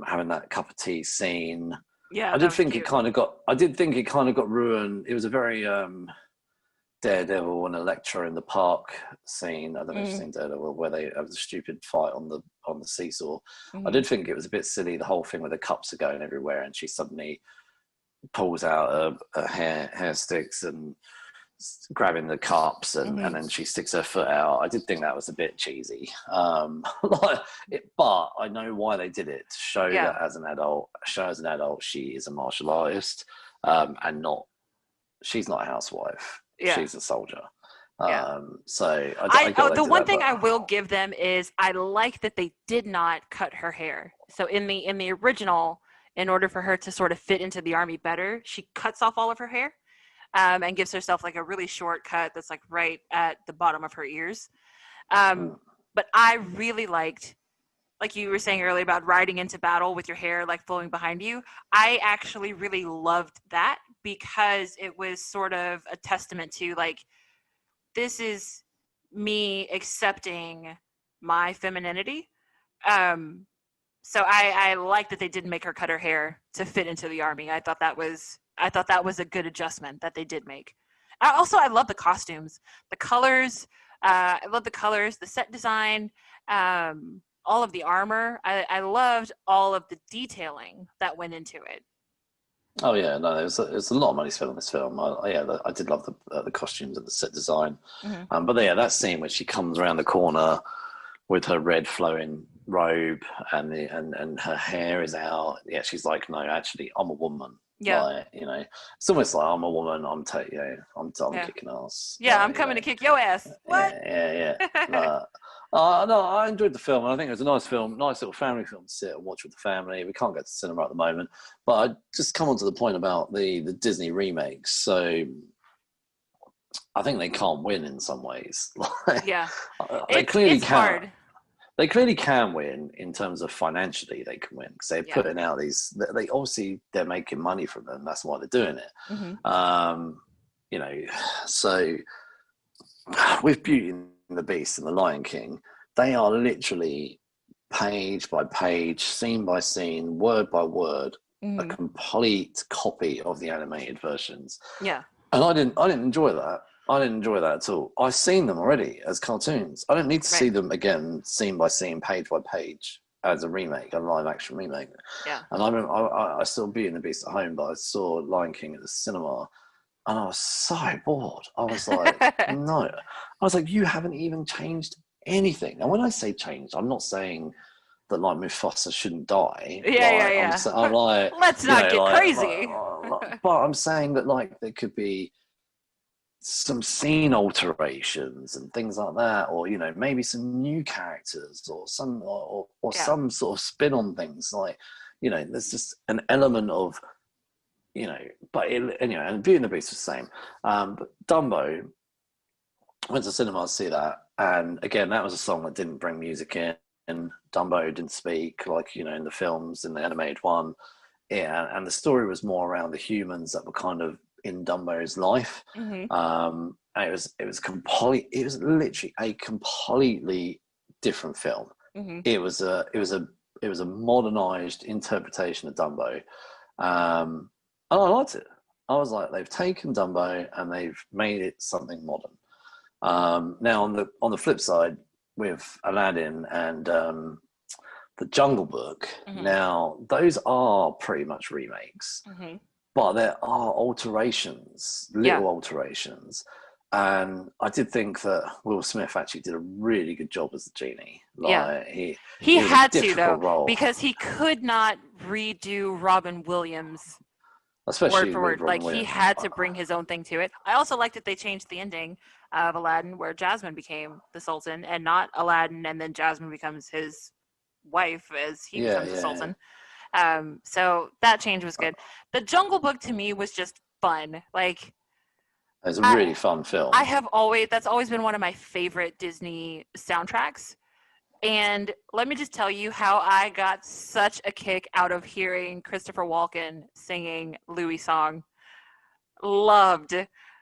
having that cup of tea scene. Yeah, I did think it kind of got ruined. It was a very Daredevil and Elektra in the park scene. I don't know if you've seen Daredevil, where they have the stupid fight on the seesaw. I did think it was a bit silly, the whole thing where the cups are going everywhere, and she suddenly pulls out her hair sticks and grabbing the cups, and then she sticks her foot out. I did think that was a bit cheesy, but I know why they did it, to show that as an adult, she is a martial artist, and she's not a housewife. She's a soldier. So the one thing I will give them is, I like that they did not cut her hair. So in the original, in order for her to sort of fit into the army better, she cuts off all of her hair. And gives herself like a really short cut that's like right at the bottom of her ears. But I really liked, like you were saying earlier about riding into battle with your hair like flowing behind you. I actually really loved that, because it was sort of a testament to, like, this is me accepting my femininity. So I like that they didn't make her cut her hair to fit into the army. I thought that was a good adjustment that they did make. I love the costumes, the colors. I love the colors, the set design, all of the armor. I loved all of the detailing that went into it. Oh yeah, no, there's a lot of money spent on this film. I did love the costumes and the set design. But that scene where she comes around the corner with her red flowing robe and her hair is out. Yeah, she's like, no, actually, I'm a woman. Yeah, like, it's almost like, I'm a woman. I'm kicking ass. Yeah, I'm coming to kick your ass. What? Yeah. No, I enjoyed the film, and I think it was a nice film, nice little family film to sit and watch with the family. We can't go to cinema at the moment, but I just come on to the point about the Disney remakes. So I think they can't win in some ways. Yeah, they clearly it's can. Hard. They clearly can win in terms of financially. They can win because they're putting out these. They obviously they're making money from them. That's why they're doing it. So with Beauty and the Beast and the Lion King, they are literally page by page, scene by scene, word by word, a complete copy of the animated versions. Yeah, and I didn't enjoy that. I didn't enjoy that at all. I've seen them already as cartoons. I don't need to see them again, scene by scene, page by page. as a remake, a live action remake. Yeah. And I remember I saw Beauty and the Beast at home, but I saw Lion King at the cinema, and I was so bored. I was like, no. I was like, you haven't even changed anything. And when I say changed, I'm not saying that like Mufasa shouldn't die. Yeah. I'm like, Let's not get crazy. but I'm saying that like there could be some scene alterations and things like that, or maybe some new characters, or some or some sort of spin on things. Like there's just an element of but anyway. And Beauty and the Beast was the same. But Dumbo, went to cinema to see that, and again that was a song that didn't bring music in. And Dumbo didn't speak like in the films, in the animated one. Yeah, and the story was more around the humans that were kind of in Dumbo's life. Mm-hmm. And it was literally a completely different film. Mm-hmm. It was a modernized interpretation of Dumbo, and I liked it. I was like, they've taken Dumbo and they've made it something modern. Now on the flip side, with Aladdin and the Jungle Book, mm-hmm. now those are pretty much remakes. Mm-hmm. But there are alterations, little alterations. And I did think that Will Smith actually did a really good job as the genie. Like, he had to, though, role. because he could not redo Robin Williams Especially word for word. Like, Williams. he had to bring his own thing to it. I also liked that they changed the ending of Aladdin, where Jasmine became the Sultan, and not Aladdin and then Jasmine becomes his wife as he becomes the Sultan. So that change was good. The Jungle Book to me was just fun. Like, it was a really fun film. That's always been one of my favorite Disney soundtracks. And let me just tell you how I got such a kick out of hearing Christopher Walken singing Louis' song. Loved.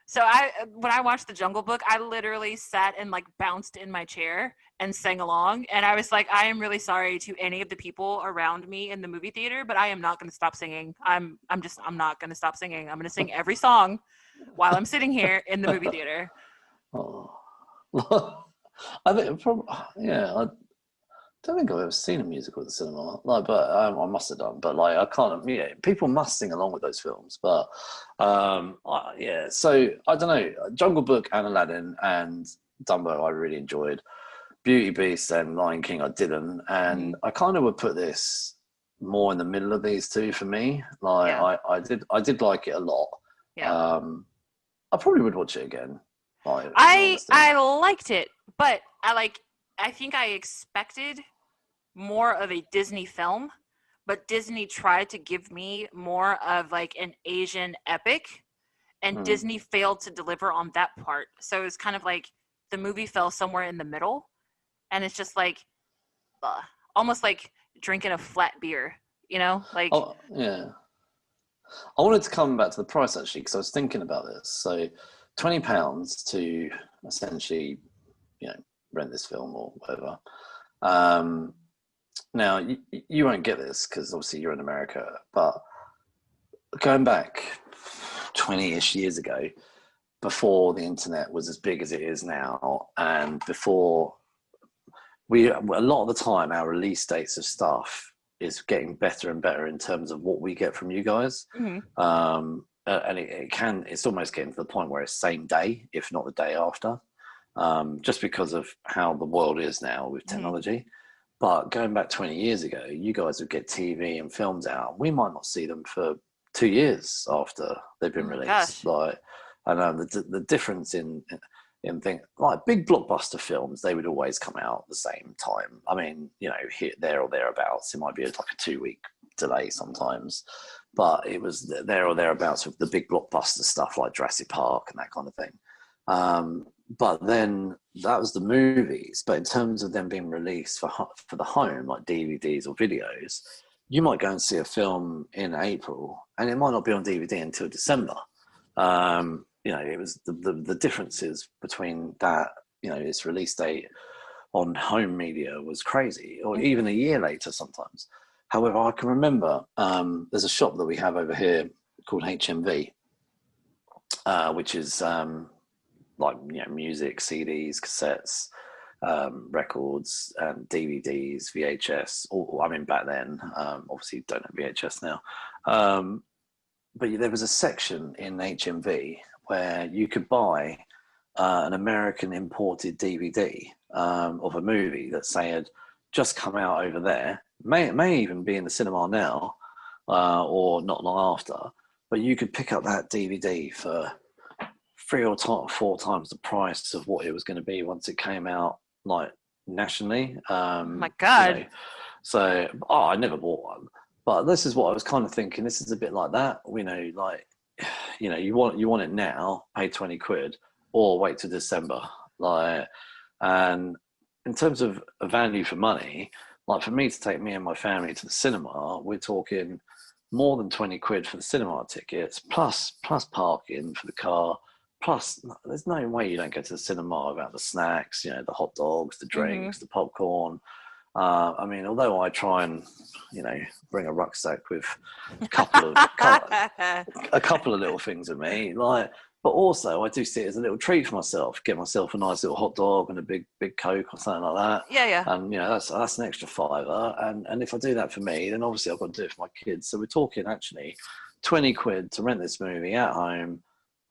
So when I watched The Jungle Book, I literally sat and like bounced in my chair and sang along. And I was like, I am really sorry to any of the people around me in the movie theater, but I am not going to stop singing. I'm not going to stop singing. I'm going to sing every song while I'm sitting here in the movie theater. Oh. I think I don't think I've ever seen a musical at the cinema. Like, but I must have done. But like, I can't. People must sing along with those films. But So I don't know. Jungle Book and Aladdin and Dumbo, I really enjoyed. Beauty Beast and Lion King, I didn't. And I kind of would put this more in the middle of these two for me. Like, I did like it a lot. Yeah. I probably would watch it again. I liked it, but I think I expected more of a Disney film, but Disney tried to give me more of like an Asian epic, and Disney failed to deliver on that part. So it was kind of like the movie fell somewhere in the middle, and it's just like almost like drinking a flat beer, like. Oh, yeah. I wanted to come back to the price actually, because I was thinking about this. So £20 to essentially, rent this film or whatever. Now you won't get this because obviously you're in America, but going back 20-ish years ago, before the internet was as big as it is now, and before a lot of the time our release dates of stuff is getting better and better in terms of what we get from you guys. And it's almost getting to the point where it's same day, if not the day after. Just because of how the world is now with technology. But going back 20 years ago, you guys would get TV and films out. We might not see them for 2 years after they've been released. The difference in things like big blockbuster films, they would always come out at the same time. I mean, here, there or thereabouts. It might be like a 2-week delay sometimes, but it was there or thereabouts with the big blockbuster stuff like Jurassic Park and that kind of thing. But then that was the movies. But in terms of them being released for the home, like DVDs or videos, you might go and see a film in April, and it might not be on DVD until December. It was the differences between that. Its release date on home media was crazy, or even a year later sometimes. However, I can remember there's a shop that we have over here called HMV, which is music, CDs, cassettes, records and DVDs, VHS. I mean, back then, obviously, you don't have VHS now. But there was a section in HMV where you could buy an American imported DVD of a movie that, say, had just come out over there. May even be in the cinema now, or not long after. But you could pick up that DVD for 3 or 4 times the price of what it was going to be once it came out, like, nationally. My God. You know, so, I never bought one. But this is what I was kind of thinking. This is a bit like that. You know, like, you know, you want it now, pay 20 quid, or wait till December. Like, and in terms of a value for money, like, for me to take me and my family to the cinema, we're talking more than 20 quid for the cinema tickets, plus parking for the car. Plus, there's no way you don't go to the cinema without the snacks, you know, the hot dogs, the drinks, the popcorn. I mean, although I try and, you know, bring a rucksack with a couple of little things with me, like, but also I do see it as a little treat for myself. Get myself a nice little hot dog and a big Coke or something like that. Yeah. And, you know, that's an extra £5. And if I do that for me, then obviously I've got to do it for my kids. So we're talking actually 20 quid to rent this movie at home.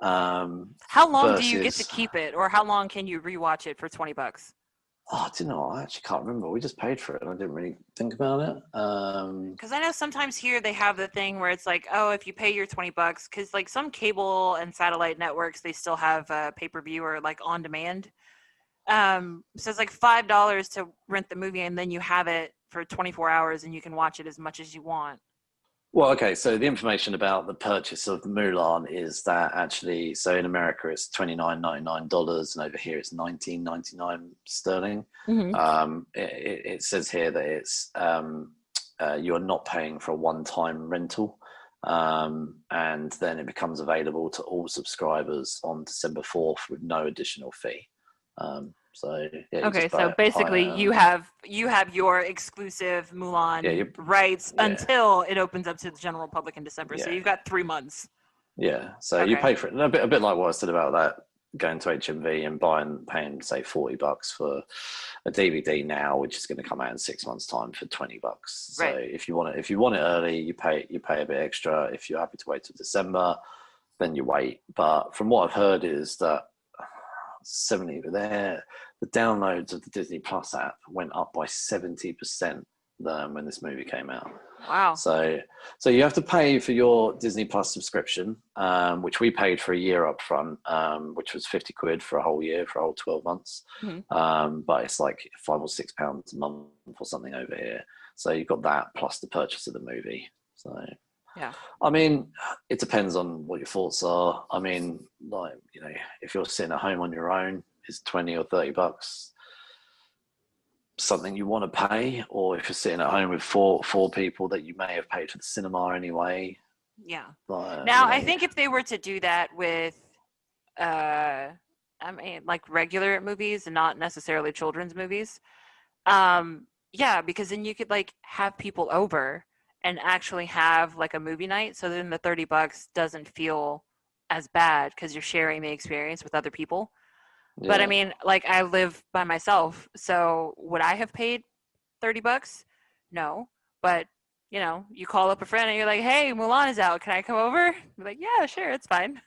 How long do you get to keep it, or how long can you rewatch it for $20? Oh, do you know, I actually can't remember. We just paid for it and I didn't really think about it. Because I know sometimes here they have the thing where it's like, oh, if you pay your $20, because like some cable and satellite networks, they still have pay-per-view or like on demand. So it's like $5 to rent the movie, and then you have it for 24 hours and you can watch it as much as you want. Well, okay, so the information about the purchase of Mulan is that actually, so in America it's $29.99 and over here it's $19.99 sterling. It says here that it's you are not paying for a one-time rental, and then it becomes available to all subscribers on December 4th with no additional fee. So yeah. Okay, so basically you have your exclusive Mulan rights until it opens up to the general public in December. So you've got 3 months. Yeah, so you pay for it. And a bit like what I said about that, going to HMV and paying say $40 for a DVD now, which is going to come out in 6 months' time for $20. So if you want it early, you pay a bit extra. If you're happy to wait till December, then you wait. But from what I've heard is that the downloads of the Disney Plus app went up by 70% when this movie came out. Wow. So you have to pay for your Disney Plus subscription, which we paid for a year up front, which was 50 quid for a whole year, for a whole 12 months. But it's like £5 or £6 a month or something over here. So you've got that plus the purchase of the movie. So yeah, I mean, it depends on what your thoughts are. I mean, like, you know, if you're sitting at home on your own, is 20 or $30 something you want to pay? Or if you're sitting at home with four people that you may have paid for the cinema anyway. Yeah. Now, you know, I think if they were to do that with, I mean, like regular movies and not necessarily children's movies, yeah, because then you could like have people over and actually have like a movie night. So then the $30 doesn't feel as bad because you're sharing the experience with other people. Yeah. But I mean, like, I live by myself, so would I have paid $30? No. But, you know, you call up a friend and you're like, hey, Mulan is out. Can I come over? You're like, yeah, sure, it's fine.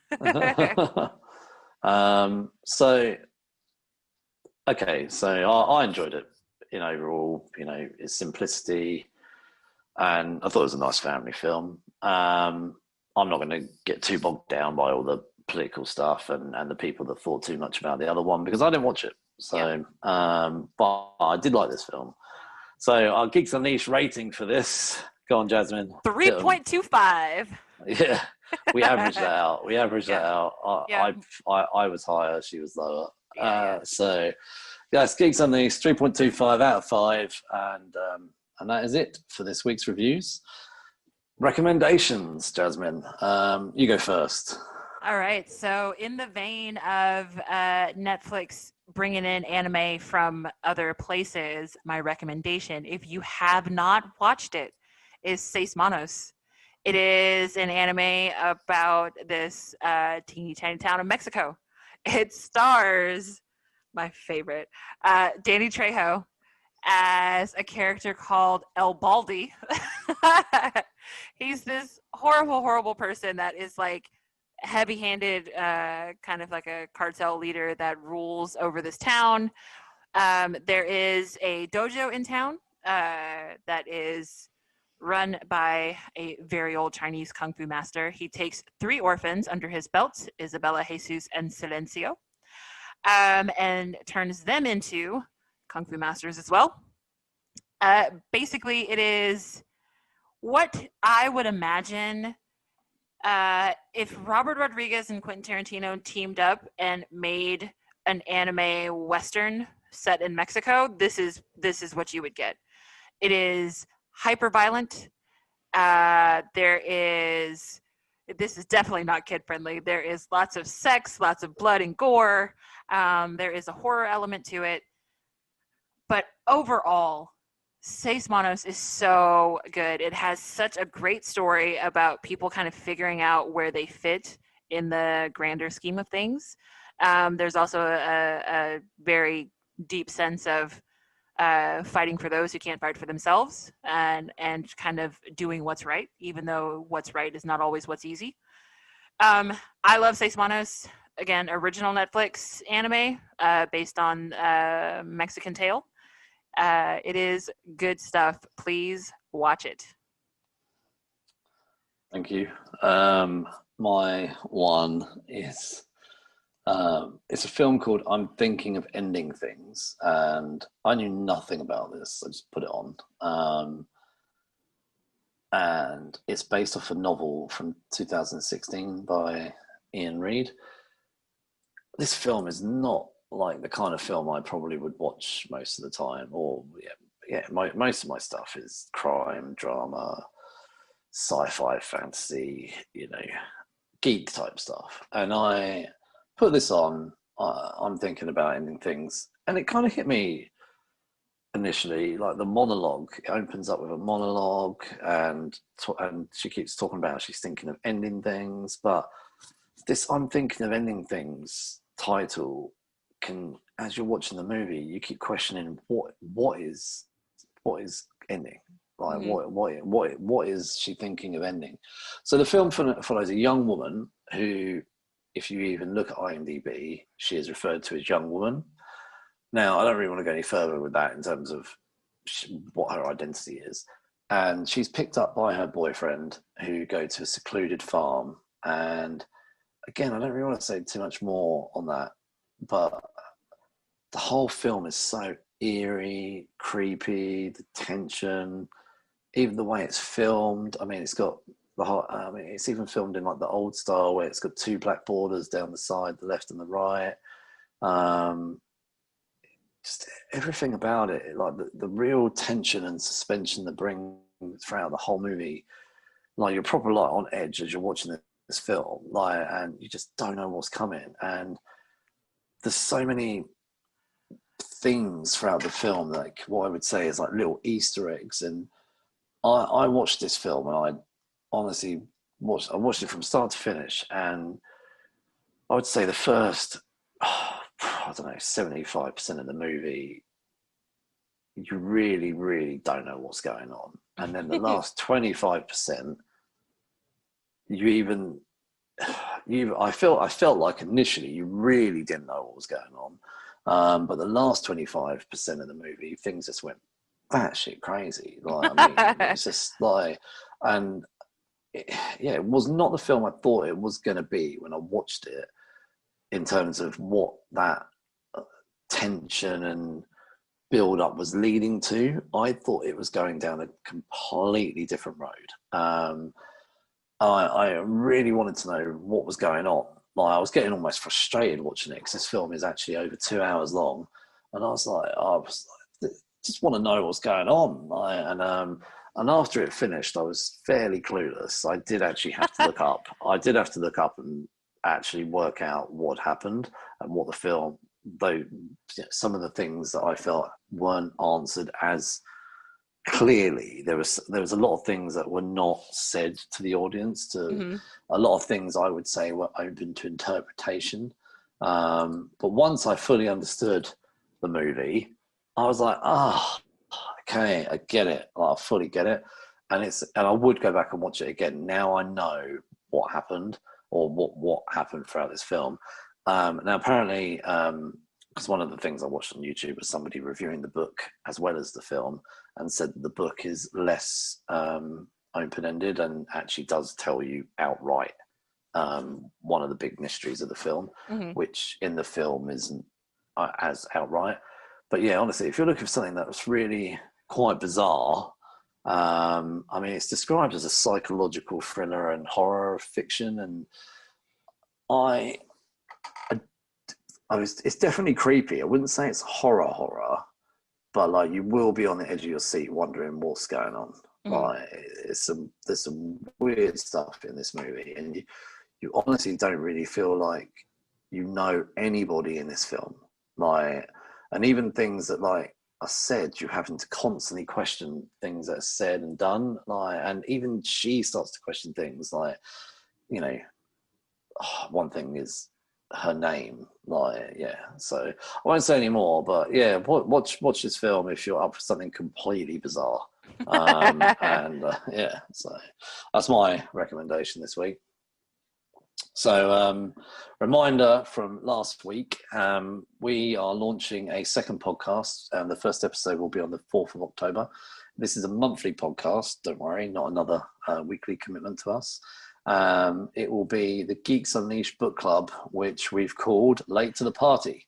So I enjoyed it in overall, you know, its simplicity, and I thought it was a nice family film. I'm not going to get too bogged down by all the political stuff and the people that thought too much about the other one, because I didn't watch it. So, but I did like this film. So our Geeks Unleashed rating for this, go on, Jasmine. 3.25. Yeah, we averaged that out. I was higher, she was lower. So, yes, Geeks Unleashed, 3.25 out of 5, and that is it for this week's reviews. Recommendations, Jasmine. You go first. All right. So in the vein of Netflix bringing in anime from other places, my recommendation, if you have not watched it, is Seis Manos. It is an anime about this teeny tiny town in Mexico. It stars My favorite. Danny Trejo as a character called El Baldy. He's this horrible, horrible person that is like heavy-handed, kind of like a cartel leader that rules over this town. There is a dojo in town that is run by a very old Chinese kung fu master. He takes 3 orphans under his belt, Isabella, Jesus, and Silencio, and turns them into kung fu masters as well. Basically, it is what I would imagine if Robert Rodriguez and Quentin Tarantino teamed up and made an anime western set in Mexico. This is what you would get. It is hyper violent. This is definitely not kid friendly. There is lots of sex, lots of blood and gore. There is a horror element to it. But overall, Seis Manos is so good. It has such a great story about people kind of figuring out where they fit in the grander scheme of things. There's also a very deep sense of fighting for those who can't fight for themselves, and kind of doing what's right, even though what's right is not always what's easy. I love Seis Manos. Again, original Netflix anime based on Mexican tale. It is good stuff. Please watch it. Thank you. My one is it's a film called I'm Thinking of Ending Things, and I knew nothing about this. I just put it on. And it's based off a novel from 2016 by Ian Reid. This film is not like the kind of film I probably would watch most of the time, or most of my stuff is crime, drama, sci-fi, fantasy, geek type stuff. And I put this on, I'm thinking about ending things, and it kind of hit me initially, like the monologue. It opens up with a monologue, and she keeps talking about how she's thinking of ending things, but this I'm Thinking of Ending Things title can, as you're watching the movie, you keep questioning what is ending, like what is she thinking of ending. So the film follows a young woman who, if you even look at IMDb, she is referred to as young woman. Now, I don't really want to go any further with that in terms of what her identity is. And she's picked up by her boyfriend, who go to a secluded farm. And again, I don't really want to say too much more on that, but the whole film is so eerie, creepy, the tension, even the way it's filmed. I mean, it's got the whole, it's even filmed in like the old style where it's got 2 black borders down the side, the left and the right. Just everything about it, like the real tension and suspension that brings throughout the whole movie. Like you're proper like on edge as you're watching this film, like, and you just don't know what's coming. And there's so many things throughout the film, like what I would say is like little Easter eggs. And I watched this film, and I honestly watched it from start to finish, and I would say the first, I don't know, 75% of the movie, you really, really don't know what's going on. And then the last 25%, I felt like initially you really didn't know what was going on. But the last 25% of the movie, things just went batshit crazy. Like, I mean, it's just like, and it was not the film I thought it was going to be when I watched it, in terms of what that tension and build up was leading to. I thought it was going down a completely different road. I really wanted to know what was going on. Like, I was getting almost frustrated watching it, because this film is actually over 2 hours long, and I was like, just want to know what's going on. And after it finished, I was fairly clueless. I did actually have to look up. I did have to look up and actually work out what happened and what the film, though some of the things that I felt weren't answered as clearly. There was a lot of things that were not said to the audience. A lot of things I would say were open to interpretation. But once I fully understood the movie, I was like, okay, I get it. I fully get it. And I would go back and watch it again. Now I know what happened, or what happened throughout this film. Now apparently, because one of the things I watched on YouTube was somebody reviewing the book as well as the film, and said that the book is less open-ended and actually does tell you outright one of the big mysteries of the film, which in the film isn't as outright. But yeah, honestly, if you're looking for something that was really quite bizarre, I mean, it's described as a psychological thriller and horror fiction, and it's definitely creepy. I wouldn't say it's horror, but like you will be on the edge of your seat wondering what's going on. Like there's some weird stuff in this movie, and you honestly don't really feel like you know anybody in this film. Like, and even things that like are said, you're having to constantly question things that are said and done. Like, and even she starts to question things like, you know, one thing is her name. Like, yeah. So I won't say any more, but yeah, watch this film if you're up for something completely bizarre. Yeah, so that's my recommendation this week. So reminder from last week, we are launching a second podcast, and the first episode will be on the 4th of October. This is a monthly podcast, don't worry, not another weekly commitment to us. It will be the Geeks Unleashed book club, which we've called Late to the Party.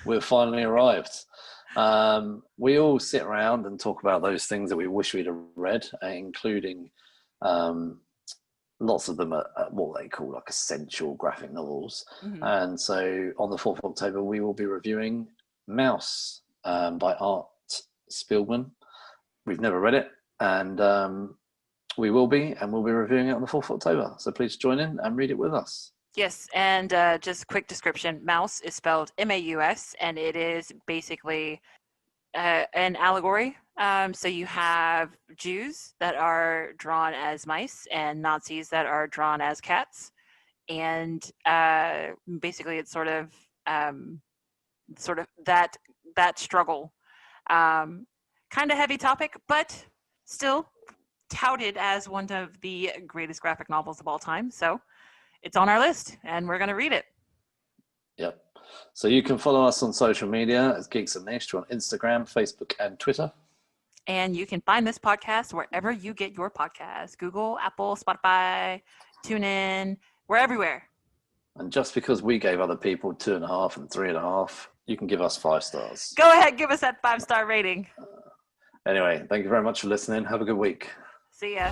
We've finally arrived. We all sit around and talk about those things that we wish we'd have read, including lots of them are what they call like essential graphic novels. And so on the 4th of October, we will be reviewing Mouse by Art Spiegelman. We've never read it, and we'll be reviewing it on the 4th of October. So please join in and read it with us. Yes, and just a quick description. Mouse is spelled M-A-U-S, and it is basically an allegory. So you have Jews that are drawn as mice and Nazis that are drawn as cats. And basically it's sort of that struggle. Kind of heavy topic, but still touted as one of the greatest graphic novels of all time. So it's on our list, and we're going to read it. Yep. So you can follow us on social media as Geeks Unleashed on Instagram, Facebook, and Twitter. And you can find this podcast wherever you get your podcasts. Google, Apple, Spotify, TuneIn. We're everywhere. And just because we gave other people 2.5 and 3.5, you can give us 5 stars. Go ahead, give us that 5-star rating. Anyway, thank you very much for listening. Have a good week. See ya.